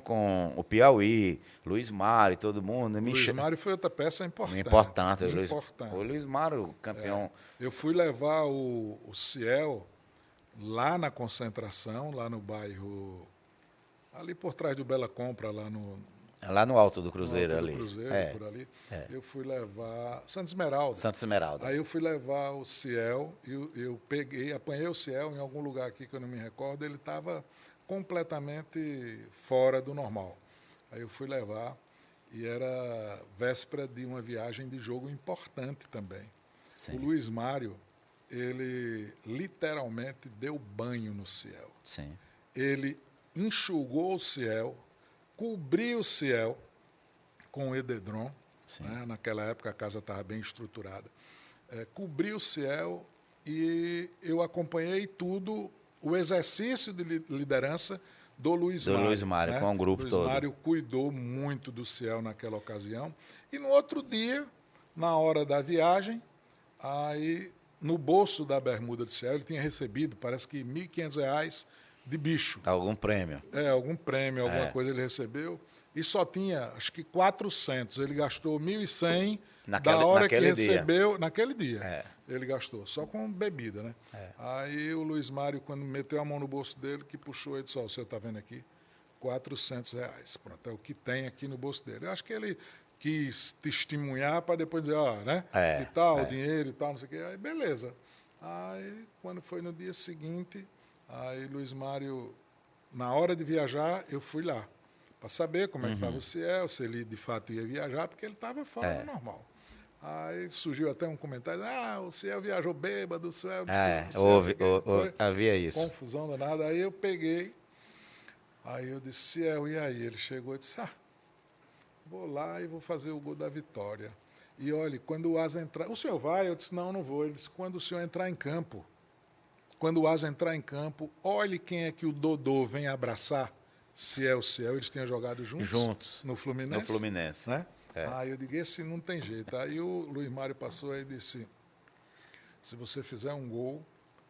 com o Piauí, Luiz Mário, todo mundo. Luiz Mário foi outra peça importante. O Luiz Mário, campeão. Eu fui levar o Ciel lá na concentração, lá no bairro, ali por trás do Bela Compra, lá no Alto do Cruzeiro, ali. Por ali. Eu fui levar Santa Esmeralda. Aí eu fui levar o Ciel, eu apanhei o Ciel em algum lugar aqui que eu não me recordo, ele estava completamente fora do normal. Aí eu fui levar e era véspera de uma viagem de jogo importante também. Sim. O Luiz Mário, ele literalmente deu banho no Ciel. Sim. Ele enxugou o Ciel, cobriu o Ciel com o edredom, né? Naquela época a casa estava bem estruturada. Cobriu o Ciel e eu acompanhei tudo, o exercício de liderança do Luiz Mário, né? Com o grupo todo. O Luiz Mário cuidou muito do Ciel naquela ocasião. E no outro dia, na hora da viagem, aí no bolso da bermuda do Ciel, ele tinha recebido, parece que R$ 1.500 de bicho. Algum prêmio. Algum prêmio, alguma coisa ele recebeu. E só tinha, acho que 400. Ele gastou 1.100 da hora que recebeu, naquele dia. Ele gastou, só com bebida, né? Aí o Luiz Mário, quando meteu a mão no bolso dele, que puxou, ele disse, o senhor está vendo aqui? R$ 400. Pronto, é o que tem aqui no bolso dele. Eu acho que ele quis testemunhar para depois dizer, né? E tal, dinheiro e tal, não sei o quê. Aí, beleza. Aí, quando foi no dia seguinte, aí Luiz Mário, na hora de viajar, eu fui lá para saber como é que estava o Ciel, se ele de fato ia viajar, porque ele estava fora do normal. Aí surgiu até um comentário, o Ciel viajou bêbado, o Ciel... Havia isso. Confusão danada. Aí eu peguei, aí eu disse, Ciel, e aí? Ele chegou e disse, vou lá e vou fazer o gol da vitória. E olha, quando o Asa entrar... O senhor vai? Eu disse, não vou. Ele disse, quando o senhor entrar em campo, quando o Asa entrar em campo, olhe quem é que o Dodô vem abraçar. Ciel, eles tinham jogado juntos no Fluminense. No Fluminense. Né? Aí eu digo, esse não tem jeito. Aí o Luiz Mário passou e disse, se você fizer um gol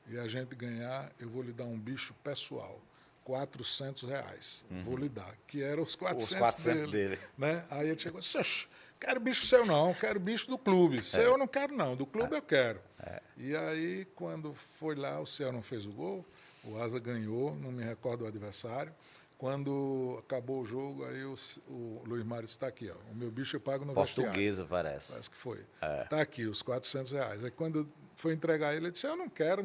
e a gente ganhar, eu vou lhe dar um bicho pessoal. R$400. Vou lhe dar. Que eram os 400 dele. Né? Aí ele chegou e disse, quero bicho seu não, quero bicho do clube. Seu eu não quero não, do clube eu quero. E aí, quando foi lá, o Ciel não fez o gol, o Asa ganhou, não me recordo o adversário. Quando acabou o jogo, aí o Luiz Mário está aqui, ó, o meu bicho eu pago no vestiário. Portuguesa, parece. Parece que foi. Está aqui, os R$400. Aí quando foi entregar ele disse, eu não quero.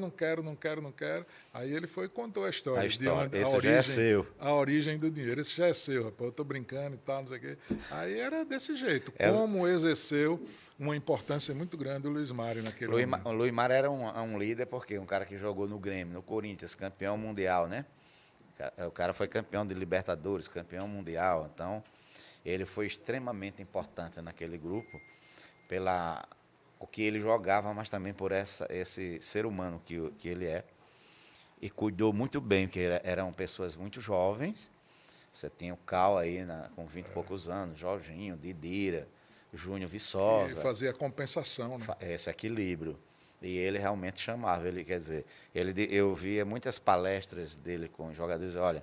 Aí ele foi e contou a história. Esse já é seu. A origem do dinheiro. Esse já é seu, rapaz. Eu estou brincando e tal, não sei o quê. Aí era desse jeito. Como exerceu uma importância muito grande o Luiz Mário naquele momento. O Luiz Mário era um líder, porque um cara que jogou no Grêmio, no Corinthians, campeão mundial, né? O cara foi campeão de Libertadores, campeão mundial. Então, ele foi extremamente importante naquele grupo, pela o que ele jogava, mas também por esse ser humano que ele é. E cuidou muito bem, porque eram pessoas muito jovens. Você tinha o Cal aí com 20 e poucos anos, Jorginho, Didira, Júnior Viçosa. E fazia a compensação, né? Esse equilíbrio. E ele realmente chamava, eu via muitas palestras dele com os jogadores, olha,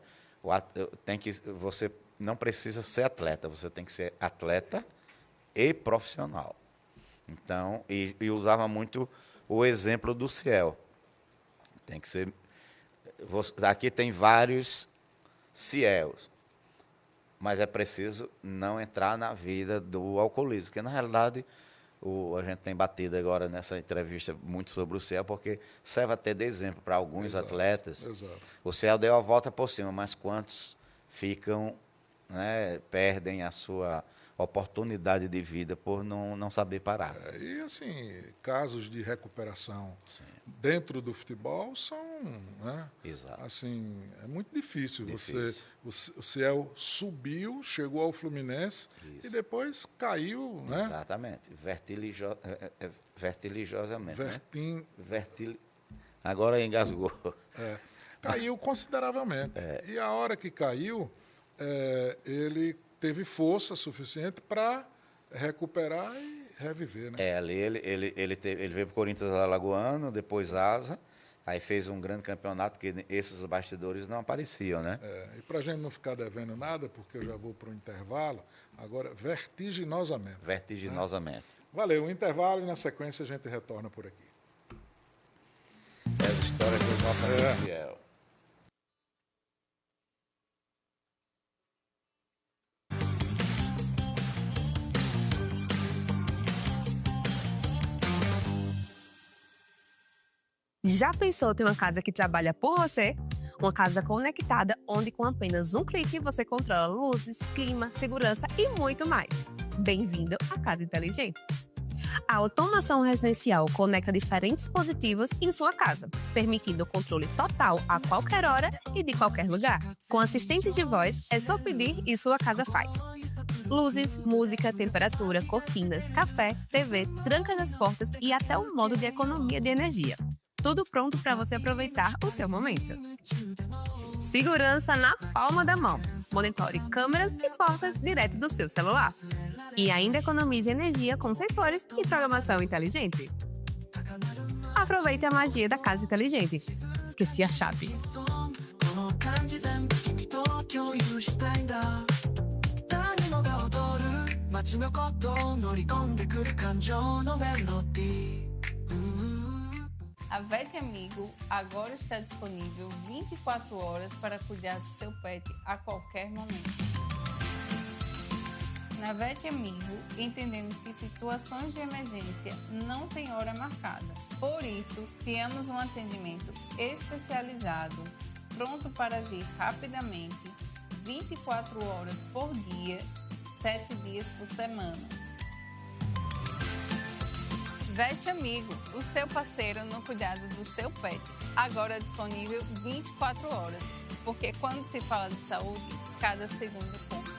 você não precisa ser atleta, você tem que ser atleta e profissional. Então, e usava muito o exemplo do Ciel. Tem que ser. Aqui tem vários Ciels, mas é preciso não entrar na vida do alcoolismo, porque na realidade a gente tem batido agora nessa entrevista muito sobre o Ciel, porque serve até de exemplo para alguns atletas. Exato. O Ciel deu a volta por cima, mas quantos ficam, né, perdem a sua oportunidade de vida por não saber parar. E assim, casos de recuperação dentro do futebol são, né? Exato. Assim, é muito difícil. O Ciel subiu, chegou ao Fluminense e depois caiu, né? Exatamente. Vertiginosamente. Agora engasgou. Caiu consideravelmente. E a hora que caiu, ele teve força suficiente para recuperar e reviver, né? Ali ele veio para o Corinthians Alagoano, depois Asa, aí fez um grande campeonato, porque esses bastidores não apareciam, né? E para a gente não ficar devendo nada, porque eu já vou para o intervalo, agora vertiginosamente. Vertiginosamente. Né? Valeu, o intervalo e na sequência a gente retorna por aqui. Essa história que o nosso amigo Ciel. Já pensou ter uma casa que trabalha por você? Uma casa conectada, onde com apenas um clique você controla luzes, clima, segurança e muito mais. Bem-vindo à Casa Inteligente. A automação residencial conecta diferentes dispositivos em sua casa, permitindo o controle total a qualquer hora e de qualquer lugar. Com assistentes de voz, é só pedir e sua casa faz. Luzes, música, temperatura, cortinas, café, TV, tranca das portas e até o modo de economia de energia. Tudo pronto para você aproveitar o seu momento. Segurança na palma da mão. Monitore câmeras e portas direto do seu celular. E ainda economize energia com sensores e programação inteligente. Aproveite a magia da Casa Inteligente. Esqueci a chave. A Vet Amigo agora está disponível 24 horas para cuidar do seu pet a qualquer momento. Na Vet Amigo, entendemos que situações de emergência não têm hora marcada. Por isso, criamos um atendimento especializado, pronto para agir rapidamente, 24 horas por dia, 7 dias por semana. Vet Amigo, o seu parceiro no cuidado do seu pet, agora disponível 24 horas, porque quando se fala de saúde, cada segundo conta.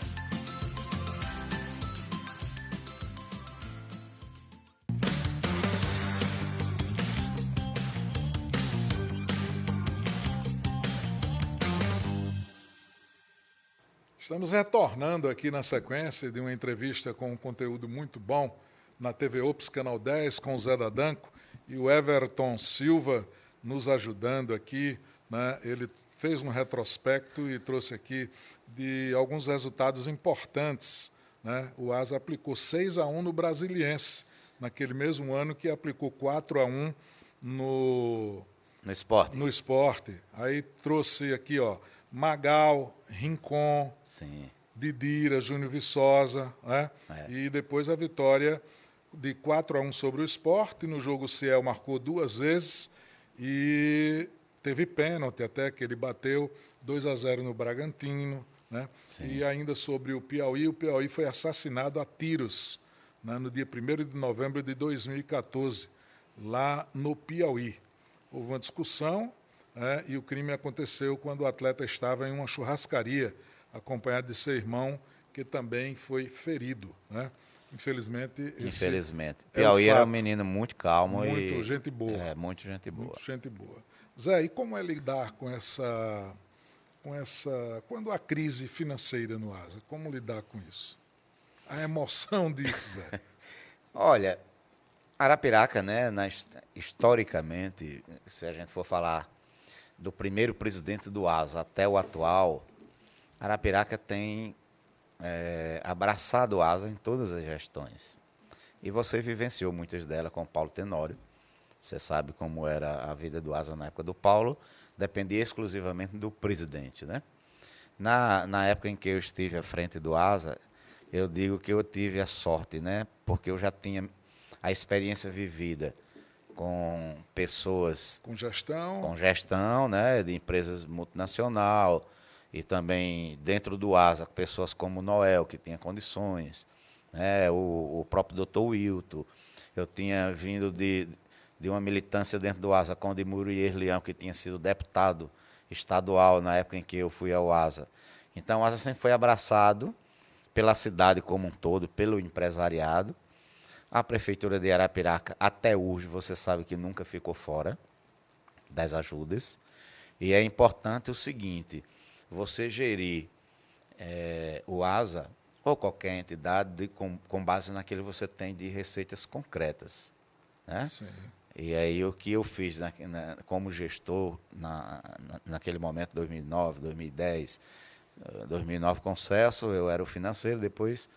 Estamos retornando aqui na sequência de uma entrevista com um conteúdo muito bom na TV Ops, Canal 10, com o Zé Dadanco e o Everton Silva nos ajudando aqui, né? Ele fez um retrospecto e trouxe aqui de alguns resultados importantes, né? O Asa aplicou 6-1 no Brasiliense, naquele mesmo ano que aplicou 4-1 no esporte. Aí trouxe aqui, ó, Magal, Rincon, Sim. Didira, Júnior Viçosa, né? E depois a vitória de 4-1 sobre o Sport. No jogo o Ciel marcou 2 vezes e teve pênalti até que ele bateu 2-0 no Bragantino, né? E ainda sobre o Piauí foi assassinado a tiros, né, no dia 1º de novembro de 2014, lá no Piauí. Houve uma discussão, e o crime aconteceu quando o atleta estava em uma churrascaria, acompanhado de seu irmão, que também foi ferido, né? Infelizmente. Piauí era um menino muito calmo muito gente boa. Muito gente boa. Muito gente boa. Zé, e como é lidar com quando há crise financeira no Asa? Como lidar com isso? A emoção disso, Zé. Olha, Arapiraca, né, historicamente, se a gente for falar do primeiro presidente do Asa até o atual, Arapiraca tem abraçado o Asa em todas as gestões. E você vivenciou muitas delas com o Paulo Tenório. Você sabe como era a vida do Asa na época do Paulo, dependia exclusivamente do presidente, né? Na época em que eu estive à frente do Asa, eu digo que eu tive a sorte, né? Porque eu já tinha a experiência vivida com pessoas... Com gestão. né? De empresas multinacional e também dentro do Asa, pessoas como o Noel, que tinha condições, né? O próprio Dr. Wilton. Eu tinha vindo de uma militância dentro do Asa com o de Murier Leão, que tinha sido deputado estadual na época em que eu fui ao Asa. Então, o Asa sempre foi abraçado pela cidade como um todo, pelo empresariado. A Prefeitura de Arapiraca, até hoje, você sabe que nunca ficou fora das ajudas. E é importante o seguinte, você gerir o Asa ou qualquer entidade com base naquilo que você tem de receitas concretas, né? Sim. E aí o que eu fiz como gestor naquele momento, 2009, 2010, 2009 com o Celso, eu era o financeiro, depois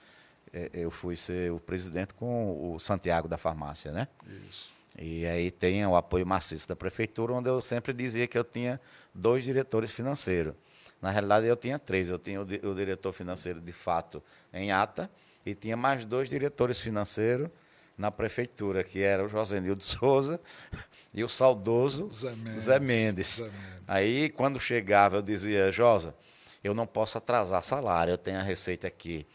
eu fui ser o presidente com o Santiago da farmácia, né? Isso. E aí tem o apoio maciço da prefeitura, onde eu sempre dizia que eu tinha 2 diretores financeiros. Na realidade, eu tinha 3. Eu tinha o diretor financeiro, de fato, em ata, e tinha mais 2 diretores financeiros na prefeitura, que era o Josenildo Souza e o saudoso Zé Mendes. Aí, quando chegava, eu dizia, Josa, eu não posso atrasar salário, eu tenho a receita aqui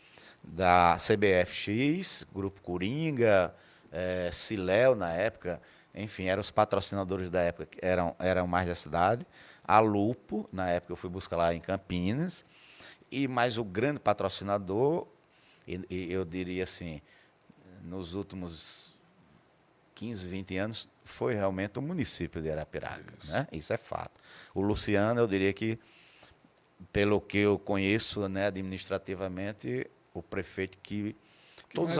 da CBFX, Grupo Coringa, Ciléu na época, enfim, eram os patrocinadores da época, que eram mais da cidade, a Lupo, na época eu fui buscar lá em Campinas, e mais o grande patrocinador, e eu diria assim, nos últimos 15, 20 anos, foi realmente o município de Arapiraca, né? Isso é fato. O Luciano, eu diria que, pelo que eu conheço, né, administrativamente, o prefeito que todos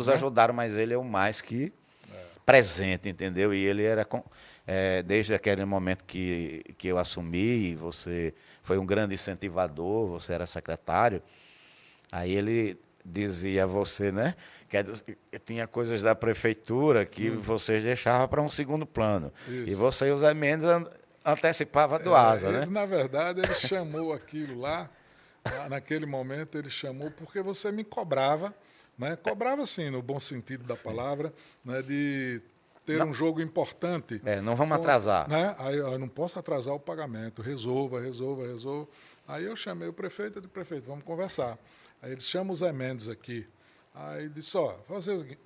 né? ajudaram, mas ele é o mais que presente, entendeu? E ele era, desde aquele momento que eu assumi, você foi um grande incentivador, você era secretário, aí ele dizia a você, né, que tinha coisas da prefeitura que vocês deixavam para um segundo plano. Isso. E você e o Zé Mendes antecipava do Asa, ele, né? Na verdade, ele chamou aquilo lá, naquele momento ele chamou porque você me cobrava, né? Cobrava, assim, no bom sentido da palavra, né? De ter um jogo importante. Não vamos atrasar. Né? Aí eu não posso atrasar o pagamento, resolva. Aí eu chamei o prefeito e disse, prefeito, vamos conversar. Aí ele chama o Zé Mendes aqui. Aí disse,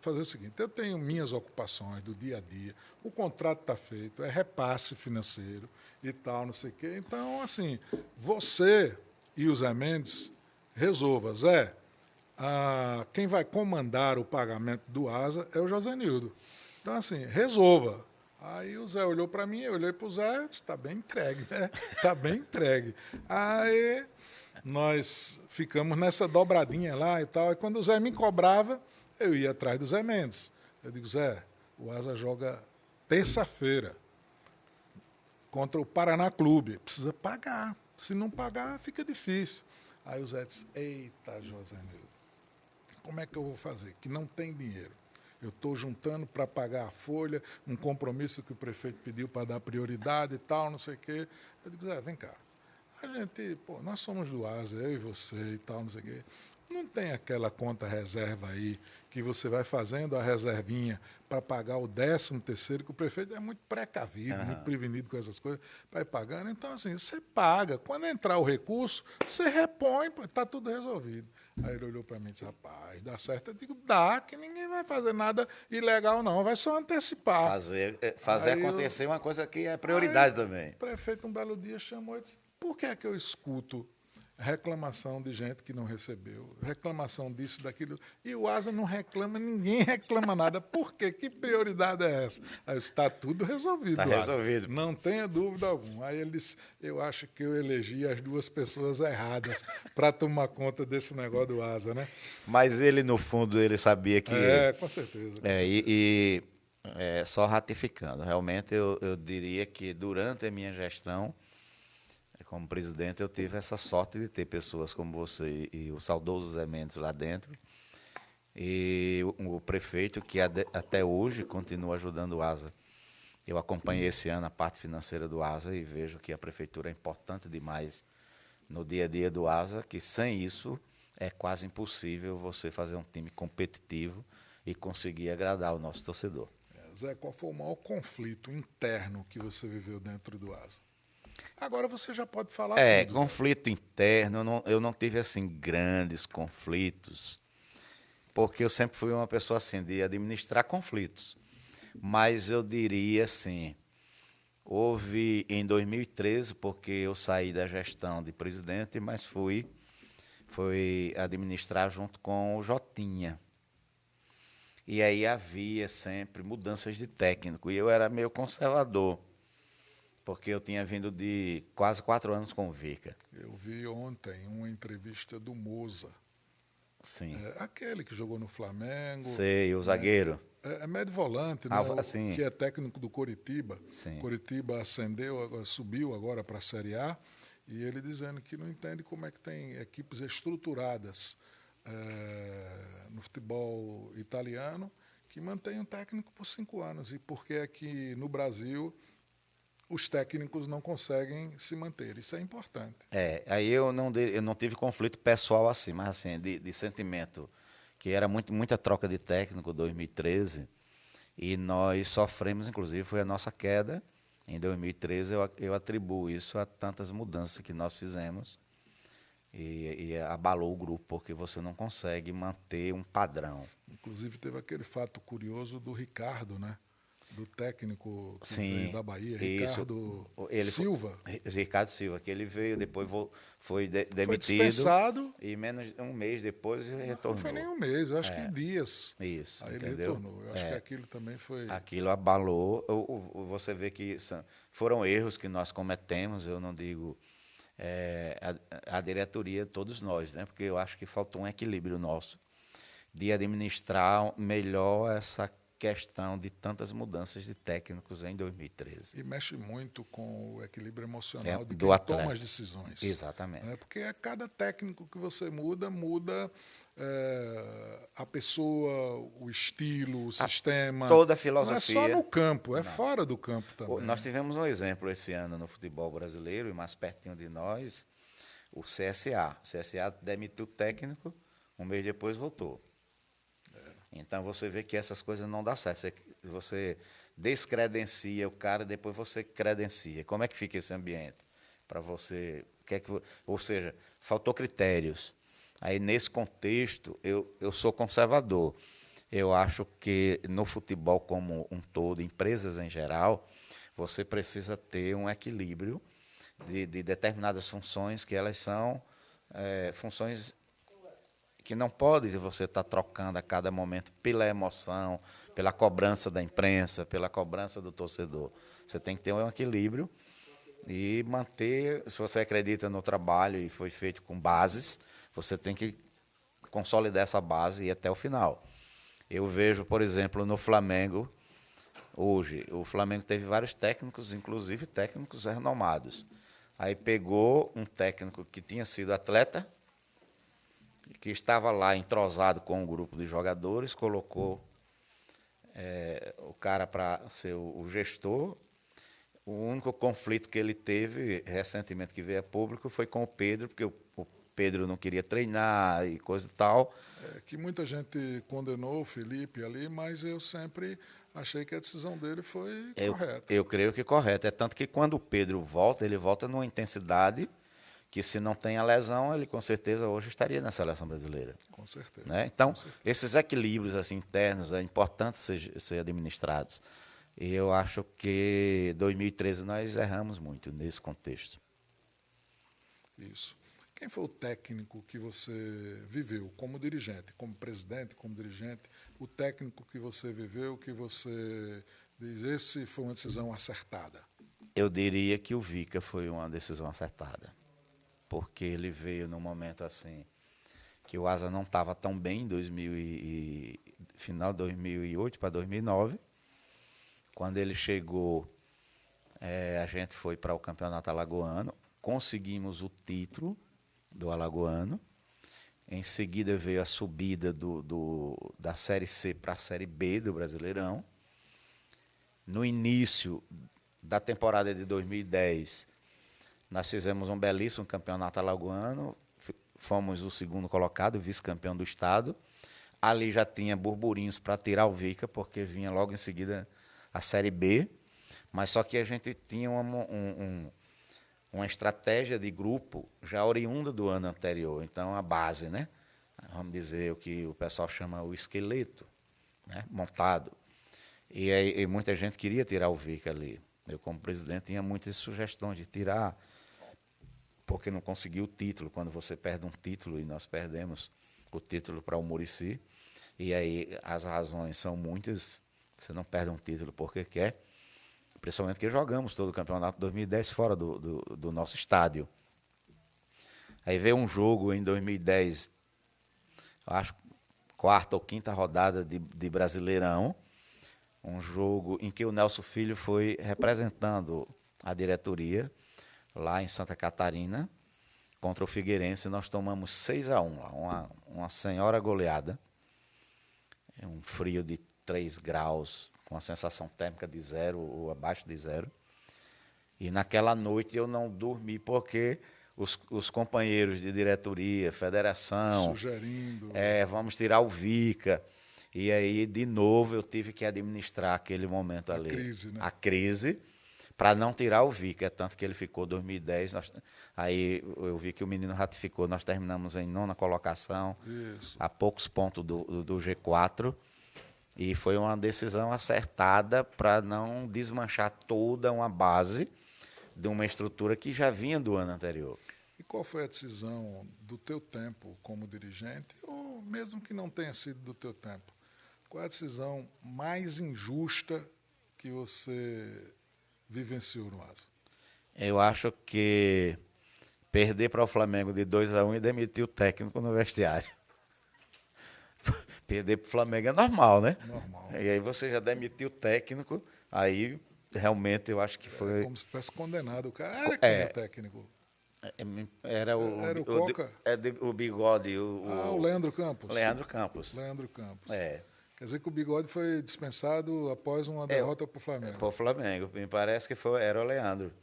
fazer o seguinte, eu tenho minhas ocupações do dia a dia, o contrato está feito, é repasse financeiro e tal, não sei o quê. Então, assim, você e o Zé Mendes resolva. Zé, quem vai comandar o pagamento do Asa é o Josenildo. Então, assim, resolva. Aí o Zé olhou para mim, eu olhei para o Zé, está bem entregue, né? Está bem entregue. Aí nós ficamos nessa dobradinha lá e tal. E quando o Zé me cobrava, eu ia atrás do Zé Mendes. Eu digo, Zé, o Asa joga terça-feira contra o Paraná Clube. Precisa pagar. Se não pagar, fica difícil. Aí o Zé disse, eita, José Nildo, como é que eu vou fazer? Que não tem dinheiro. Eu estou juntando para pagar a folha, um compromisso que o prefeito pediu para dar prioridade e tal, não sei o quê. Eu digo, Zé, vem cá. A gente, nós somos do Asa, eu e você e tal, não sei o quê. Não tem aquela conta reserva aí que você vai fazendo a reservinha para pagar o 13º, que o prefeito é muito precavido, muito prevenido com essas coisas, vai pagando. Então, assim, você paga. Quando entrar o recurso, você repõe, está tudo resolvido. Aí ele olhou para mim e disse, rapaz, dá certo? Eu digo, dá, que ninguém vai fazer nada ilegal, não, vai só antecipar. Fazer acontecer uma coisa que é prioridade também. O prefeito, um belo dia, chamou e disse, por que é que eu escuto reclamação de gente que não recebeu, reclamação disso, daquilo, e o Asa não reclama, ninguém reclama nada. Por quê? Que prioridade é essa? Aí está tudo resolvido. Está resolvido. Não tenha dúvida alguma. Aí ele disse, eu acho que eu elegi as duas pessoas erradas para tomar conta desse negócio do Asa, né? Mas ele, no fundo, ele sabia que... Com certeza. Só ratificando, realmente eu diria que durante a minha gestão, como presidente, eu tive essa sorte de ter pessoas como você e o saudoso Zé Mendes lá dentro, e o prefeito, que até hoje continua ajudando o Asa. Eu acompanhei esse ano a parte financeira do Asa e vejo que a prefeitura é importante demais no dia a dia do Asa, que sem isso é quase impossível você fazer um time competitivo e conseguir agradar o nosso torcedor. Zé, qual foi o maior conflito interno que você viveu dentro do Asa? Agora você já pode falar tudo. Conflito interno, eu não tive assim grandes conflitos, porque eu sempre fui uma pessoa assim de administrar conflitos. Mas eu diria assim, houve em 2013, porque eu saí da gestão de presidente, mas fui administrar junto com o Jotinha. E aí havia sempre mudanças de técnico, e eu era meio conservador, porque eu tinha vindo de quase 4 anos com o Vica. Eu vi ontem uma entrevista do Moza. Sim. Aquele que jogou no Flamengo. Sei, o zagueiro. É médio volante, né? Que é técnico do Coritiba. Sim. Coritiba subiu agora para a Série A, e ele dizendo que não entende como é que tem equipes estruturadas no futebol italiano que mantém um técnico por 5 anos. E por que é que no Brasil os técnicos não conseguem se manter? Isso é importante. Aí eu não tive conflito pessoal assim, mas assim, de sentimento, que era muita troca de técnico em 2013, e nós sofremos, inclusive, foi a nossa queda. Em 2013 eu atribuo isso a tantas mudanças que nós fizemos, e abalou o grupo, porque você não consegue manter um padrão. Inclusive teve aquele fato curioso do Ricardo, né? Do técnico da Bahia, Ricardo Silva. Ricardo Silva, que ele veio, depois foi demitido. Foi dispensado. E menos de um mês depois ele retornou. Não foi nem um mês, eu acho que em dias. Isso, aí entendeu? Ele retornou. Eu acho que aquilo também foi... Aquilo abalou. Você vê que foram erros que nós cometemos, eu não digo a diretoria, todos nós, né? Porque eu acho que faltou um equilíbrio nosso de administrar melhor essa questão de tantas mudanças de técnicos em 2013. E mexe muito com o equilíbrio emocional de do quem atleta. toma as decisões. Exatamente. Porque a cada técnico que você muda a pessoa, o estilo, o sistema. Toda a filosofia. Não é só no campo, fora do campo também. Nós tivemos um exemplo esse ano no futebol brasileiro, e mais pertinho de nós, o CSA. O CSA demitiu o técnico, um mês depois voltou. Então você vê que essas coisas não dão certo. Você descredencia o cara, depois você credencia. Como é que fica esse ambiente? Para você. Ou seja, faltou critérios. Aí, nesse contexto, eu sou conservador. Eu acho que no futebol como um todo, empresas em geral, você precisa ter um equilíbrio de determinadas funções, que elas são funções que não pode você estar trocando a cada momento pela emoção, pela cobrança da imprensa, pela cobrança do torcedor. Você tem que ter um equilíbrio E manter, se você acredita no trabalho e foi feito com bases, você tem que consolidar essa base e ir até o final. Eu vejo, por exemplo, no Flamengo, hoje, o Flamengo teve vários técnicos, inclusive técnicos renomados. Aí pegou um técnico que tinha sido atleta, que estava lá entrosado com um grupo de jogadores, colocou o cara para ser o gestor. O único conflito que ele teve recentemente que veio a público foi com o Pedro, porque o Pedro não queria treinar e coisa e tal. Que muita gente condenou o Felipe ali, mas eu sempre achei que a decisão dele foi correta. Eu creio que correto. É tanto que quando o Pedro volta, ele volta numa intensidade que, se não tem a lesão, ele com certeza hoje estaria na seleção brasileira. Com certeza. Né? Então, com certeza. esses equilíbrios assim, internos é importante ser administrados. E eu acho que 2013 nós erramos muito nesse contexto. Isso. Quem foi o técnico que você viveu como dirigente, como presidente, como dirigente, o técnico que você viveu, que você diz, esse foi uma decisão acertada? Eu diria que o Vica foi uma decisão acertada, porque ele veio num momento assim, que o Asa não estava tão bem em final de 2008 para 2009. Quando ele chegou, a gente foi para o Campeonato Alagoano, conseguimos o título do Alagoano. Em seguida veio a subida da Série C para a Série B do Brasileirão. No início da temporada de 2010, nós fizemos um belíssimo campeonato alagoano, fomos o segundo colocado, vice-campeão do estado. Ali já tinha burburinhos para tirar o Vica, porque vinha logo em seguida a Série B, mas só que a gente tinha uma estratégia de grupo já oriunda do ano anterior. Então, a base, né? Vamos dizer o que o pessoal chama o esqueleto, né? Montado. E muita gente queria tirar o Vica ali. Eu, como presidente, tinha muitas sugestões de tirar, porque não conseguiu o título. Quando você perde um título, e nós perdemos o título para o Muricy, e aí as razões são muitas. Você não perde um título porque quer, principalmente que jogamos todo o campeonato de 2010 fora do nosso estádio. Aí veio um jogo em 2010, acho quarta ou quinta rodada de Brasileirão, um jogo em que o Nelson Filho foi representando a diretoria lá em Santa Catarina contra o Figueirense. Nós tomamos 6-1, uma senhora goleada, um frio de 3 graus, com a sensação térmica de 0 ou abaixo de 0. E naquela noite eu não dormi porque os companheiros de diretoria, federação, sugerindo, vamos tirar o Vica. E aí, de novo, eu tive que administrar aquele momento ali. Crise, né? A crise, para não tirar o Vica. É tanto que ele ficou em 2010. Aí eu vi que o menino ratificou. Nós terminamos em 9ª colocação, Isso. a poucos pontos do G4. E foi uma decisão acertada para não desmanchar toda uma base de uma estrutura que já vinha do ano anterior. E qual foi a decisão do teu tempo como dirigente, ou mesmo que não tenha sido do teu tempo? Qual é a decisão mais injusta que você vivenciou no Asa? Eu acho que perder para o Flamengo de 2-1 e demitir o técnico no vestiário. Perder para o Flamengo é normal, né? Normal. E aí você já demitiu o técnico, aí realmente eu acho que foi... É como se tivesse condenado o cara. Era quem o técnico? Era o Coca? O Bigode. O Leandro Campos. Leandro Campos. Leandro Campos. É. Quer dizer que o Bigode foi dispensado após uma derrota para o Flamengo. Para o Flamengo. Me parece que era o Leandro.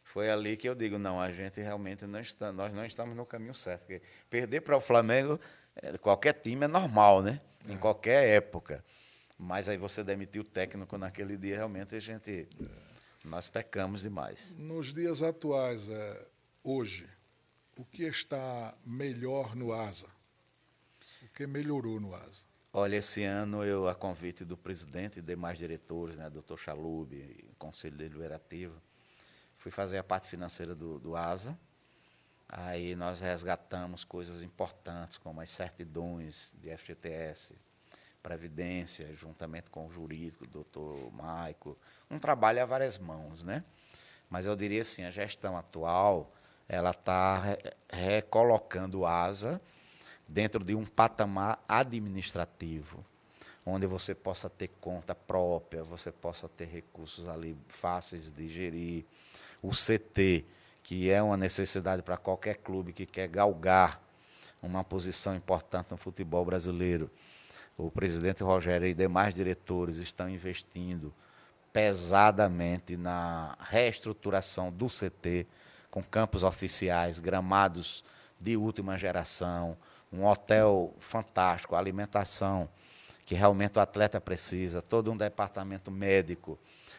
Foi ali que eu digo, não, a gente realmente nós não estamos no caminho certo. Porque perder para o Flamengo, qualquer time é normal, né? Em qualquer época. Mas aí você demitiu o técnico naquele dia, realmente nós pecamos demais. Nos dias atuais, hoje, o que está melhor no Asa? O que melhorou no Asa? Olha, esse ano eu, a convite do presidente e demais diretores, né, Dr. Chalub, Conselho Deliberativo, fui fazer a parte financeira do Asa. Aí nós resgatamos coisas importantes, como as certidões de FGTS, Previdência, juntamente com o jurídico, o doutor Maico. Um trabalho a várias mãos, né? mas eu diria assim, a gestão atual, ela está recolocando o ASA dentro de um patamar administrativo, onde você possa ter conta própria, você possa ter recursos ali fáceis de gerir, o CT, que é uma necessidade para qualquer clube que quer galgar uma posição importante no futebol brasileiro. O presidente Rogério e demais diretores estão investindo pesadamente na reestruturação do CT, com campos oficiais, gramados de última geração, um hotel fantástico, alimentação que realmente o atleta precisa, todo um departamento médico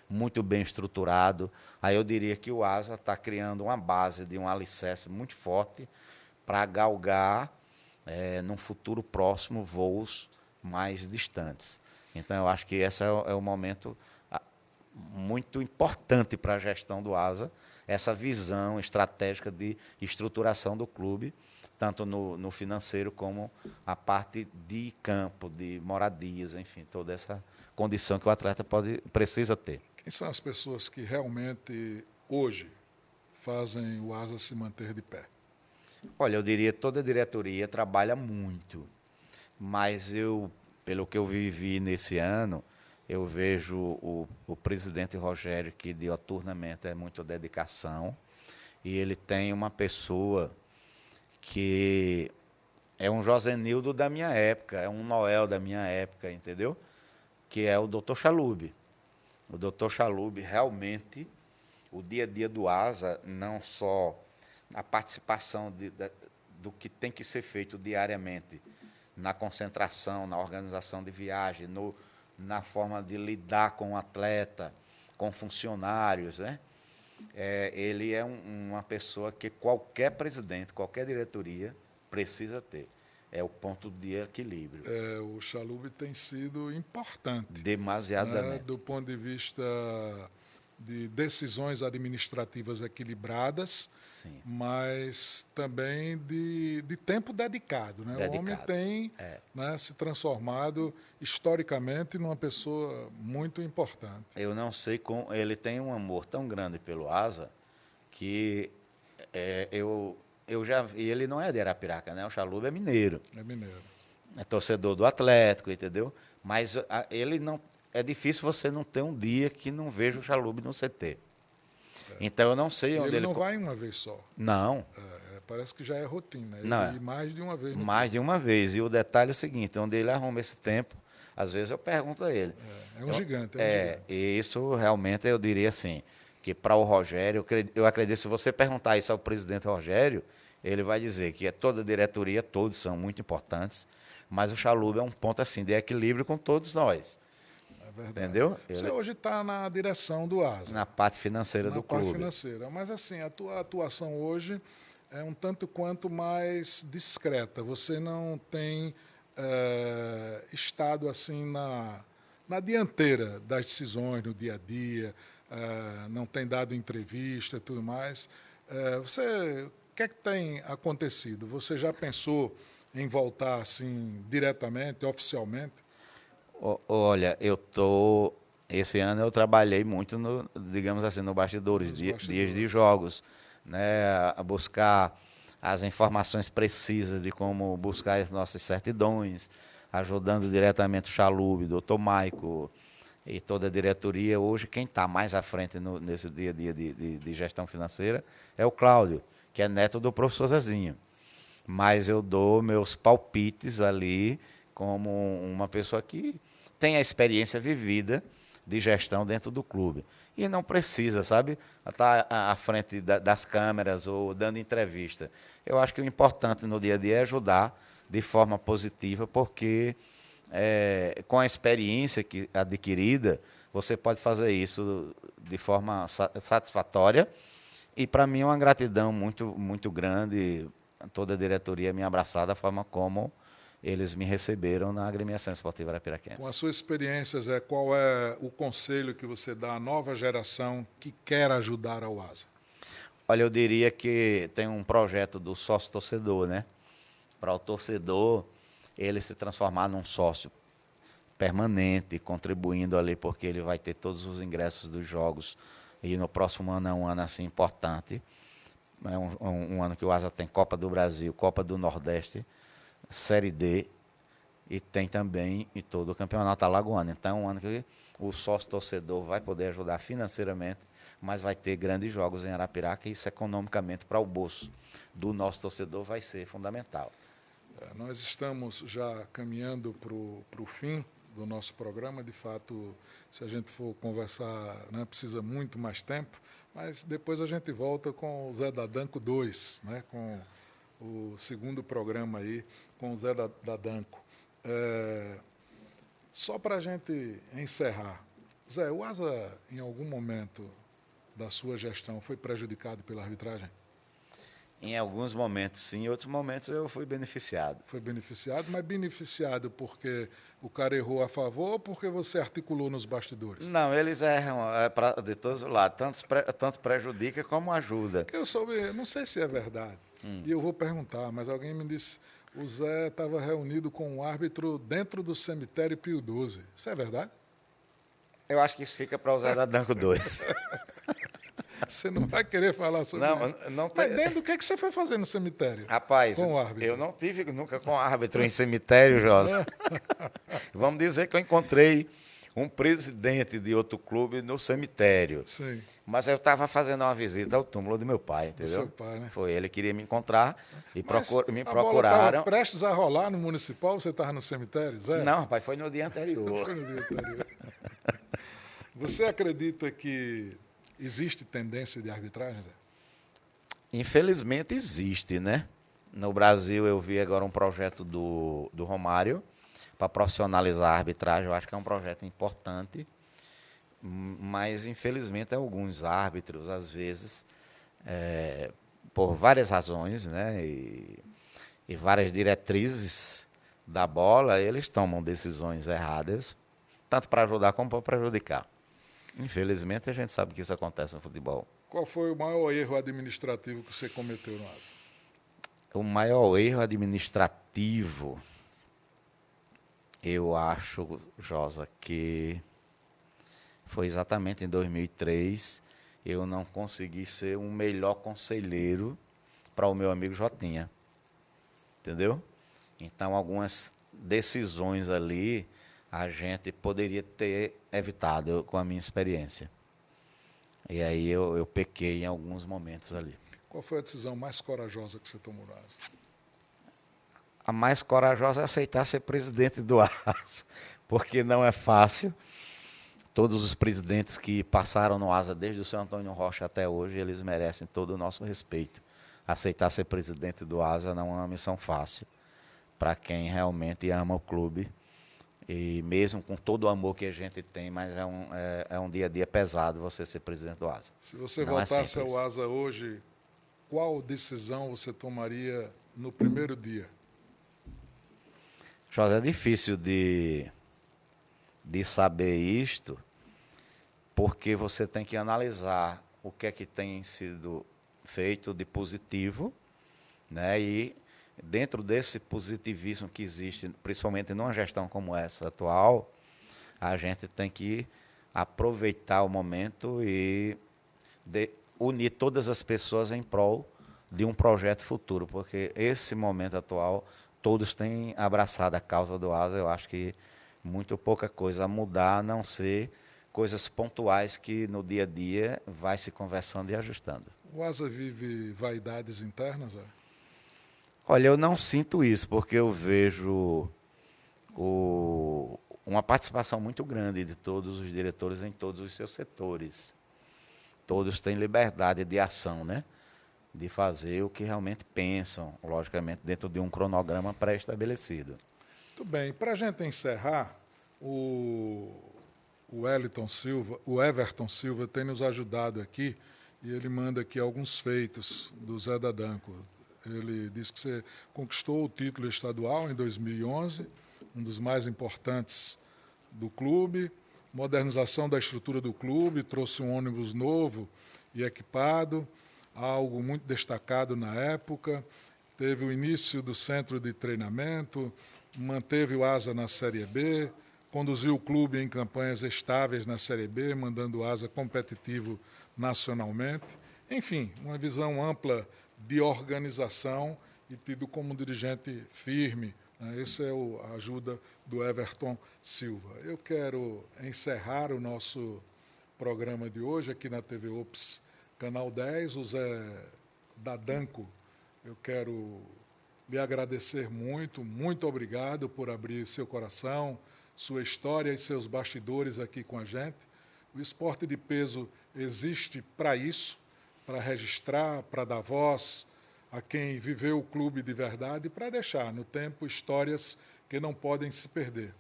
muito bem estruturado. Aí eu diria que o ASA está criando uma base de um alicerce muito forte para galgar, num futuro próximo, voos mais distantes. Então, eu acho que esse é o momento muito importante para a gestão do ASA, essa visão estratégica de estruturação do clube, tanto no financeiro como a parte de campo, de moradias, enfim, toda essa condição que o atleta precisa ter. Quem são as pessoas que realmente hoje fazem o ASA se manter de pé? Olha, eu diria que toda a diretoria trabalha muito, mas pelo que eu vivi nesse ano, eu vejo o presidente Rogério, que dioturnamente é muita dedicação, e ele tem uma pessoa que é um Josenildo da minha época, é um Noel da minha época, entendeu? Que é o Dr. Chalub. O Dr. Chalub, realmente, o dia a dia do ASA, não só a participação do que tem que ser feito diariamente, na concentração, na organização de viagem, na forma de lidar com o atleta, com funcionários, né? Ele é uma pessoa que qualquer presidente, qualquer diretoria precisa ter. É o ponto de equilíbrio. O Chalub tem sido importante. Demasiadamente. Né, do ponto de vista de decisões administrativas equilibradas, sim, mas também de tempo dedicado. Né? O homem tem né, se transformado historicamente numa pessoa muito importante. Eu não sei como ele tem um amor tão grande pelo ASA que eu já vi. Ele não é de Arapiraca, né? O Chalub é mineiro. É mineiro. É torcedor do Atlético, entendeu? Mas ele não. É difícil você não ter um dia que não veja o Chalub no CT. Então eu não sei onde ele não vai uma vez só. Não. Parece que já é rotina. Ele não. Mais de uma vez. Mais de uma vez. E o detalhe é o seguinte, onde ele arruma esse tempo, às vezes eu pergunto a ele. É um gigante. E isso realmente eu diria assim, que para o Rogério, eu acredito, se você perguntar isso ao presidente Rogério, ele vai dizer que toda a diretoria, todos são muito importantes, mas o Chalub é um ponto assim de equilíbrio com todos nós. É verdade. Entendeu? Você hoje está na direção do ASA. Na parte financeira do clube. Na parte financeira. Mas assim, a tua atuação hoje é um tanto quanto mais discreta. Você não tem estado assim na dianteira das decisões no dia a dia, não tem dado entrevista e tudo mais. O que é que tem acontecido? Você já pensou em voltar assim diretamente, oficialmente? Olha, esse ano eu trabalhei muito digamos assim, no bastidores, dias de jogos, né, a buscar as informações precisas de como buscar as nossas certidões, ajudando diretamente o Chalub, o Dr. Maico e toda a diretoria. Hoje, quem está mais à frente nesse dia a dia de gestão financeira é o Cláudio, que é neto do professor Zezinho. Mas eu dou meus palpites ali como uma pessoa que tem a experiência vivida de gestão dentro do clube. E não precisa, sabe, estar à frente das câmeras ou dando entrevista. Eu acho que o importante no dia a dia é ajudar de forma positiva, porque com a experiência adquirida, você pode fazer isso de forma satisfatória. E para mim é uma gratidão muito, muito grande, toda a diretoria me abraçar da forma como eles me receberam na Agremiação Esportiva Arapiraquense. Com a sua experiência, Zé, qual é o conselho que você dá à nova geração que quer ajudar ao ASA? Olha, eu diria que tem um projeto do sócio-torcedor, né? Para o torcedor, ele se transformar num sócio permanente, contribuindo ali, porque ele vai ter todos os ingressos dos jogos E no próximo ano é um ano assim importante. É um ano que o Asa tem Copa do Brasil, Copa do Nordeste, Série D e tem também em todo o Campeonato Alagoano. Então é um ano que o sócio-torcedor vai poder ajudar financeiramente, mas vai ter grandes jogos em Arapiraca e isso economicamente para o bolso do nosso torcedor vai ser fundamental. Nós estamos já caminhando para o fim do nosso programa. De fato, se a gente for conversar, né, precisa muito mais tempo, mas depois a gente volta com o Zé Dadanco 2, né, com o segundo programa aí com o Zé Dadanco. Só para a gente encerrar, Zé, o Asa, em algum momento da sua gestão, foi prejudicado pela arbitragem? Em alguns momentos sim, em outros momentos eu fui beneficiado. Foi beneficiado, mas beneficiado porque o cara errou a favor ou porque você articulou nos bastidores? Não, eles erram de todos os lados, tanto prejudica como ajuda. Eu soube, não sei se é verdade, e eu vou perguntar, mas alguém me disse, o Zé estava reunido com um árbitro dentro do cemitério Pio XII. Isso é verdade? Eu acho que isso fica para o Zé Dadanco 2. Você não vai querer falar sobre isso? Não Mas dentro do que você foi fazer no cemitério? Rapaz, com o árbitro? Eu não tive nunca com árbitro em cemitério, Josa. Vamos dizer que eu encontrei um presidente de outro clube no cemitério. Sim. Mas eu estava fazendo uma visita ao túmulo do meu pai, entendeu? Do seu pai, né? Foi ele que queria me encontrar e me procuraram. A bola estava prestes a rolar no municipal, você estava no cemitério, Zé? Não, rapaz, foi no dia anterior. Foi no dia anterior. Você acredita que existe tendência de arbitragem, Zé? Infelizmente existe, né? No Brasil eu vi agora um projeto do Romário para profissionalizar a arbitragem. Eu acho que é um projeto importante, mas infelizmente alguns árbitros, às vezes, por várias razões, né? E várias diretrizes da bola, eles tomam decisões erradas, tanto para ajudar como para prejudicar. Infelizmente, a gente sabe que isso acontece no futebol. Qual foi o maior erro administrativo que você cometeu no Asa? O maior erro administrativo, eu acho, Josa, que foi exatamente em 2003, eu não consegui ser um melhor conselheiro para o meu amigo Jotinha. Entendeu? Então, algumas decisões ali a gente poderia ter evitado com a minha experiência. E aí eu pequei em alguns momentos ali. Qual foi a decisão mais corajosa que você tomou no Asa? A mais corajosa é aceitar ser presidente do Asa, porque não é fácil. Todos os presidentes que passaram no Asa, desde o seu Antônio Rocha até hoje, eles merecem todo o nosso respeito. Aceitar ser presidente do Asa não é uma missão fácil para quem realmente ama o clube. E mesmo com todo o amor que a gente tem, mas é um dia a dia pesado você ser presidente do Asa. Se você voltasse ao Asa hoje, qual decisão você tomaria no primeiro dia? José, é difícil de saber isto, porque você tem que analisar o que é que tem sido feito de positivo, né? E dentro desse positivismo que existe, principalmente numa gestão como essa atual, a gente tem que aproveitar o momento e unir todas as pessoas em prol de um projeto futuro, porque esse momento atual, todos têm abraçado a causa do Asa. Eu acho que muito pouca coisa a mudar, a não ser coisas pontuais que no dia a dia vai se conversando e ajustando. O Asa vive vaidades internas, Zé? Olha, eu não sinto isso, porque eu vejo uma participação muito grande de todos os diretores em todos os seus setores. Todos têm liberdade de ação, né? De fazer o que realmente pensam, logicamente, dentro de um cronograma pré-estabelecido. Muito bem. Para a gente encerrar, o Everton Silva tem nos ajudado aqui e ele manda aqui alguns feitos do Zé Dadanco. Ele diz que você conquistou o título estadual em 2011, um dos mais importantes do clube, modernização da estrutura do clube, trouxe um ônibus novo e equipado, algo muito destacado na época, teve o início do centro de treinamento, manteve o Asa na Série B, conduziu o clube em campanhas estáveis na Série B, mandando o Asa competitivo nacionalmente. Enfim, uma visão ampla de organização e tido como um dirigente firme. Né? Essa é a ajuda do Everton Silva. Eu quero encerrar o nosso programa de hoje aqui na TV Ops Canal 10. O Zé Dadanco, eu quero lhe agradecer muito, muito obrigado por abrir seu coração, sua história e seus bastidores aqui com a gente. O esporte de peso existe para isso, para registrar, para dar voz a quem viveu o clube de verdade e para deixar no tempo histórias que não podem se perder.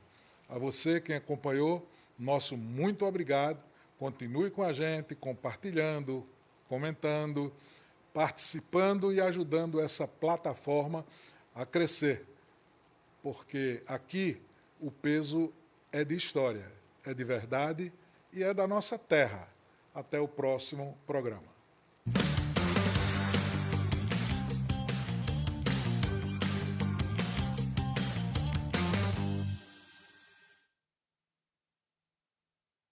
A você, quem acompanhou, nosso muito obrigado. Continue com a gente, compartilhando, comentando, participando e ajudando essa plataforma a crescer. Porque aqui o peso é de história, é de verdade e é da nossa terra. Até o próximo programa.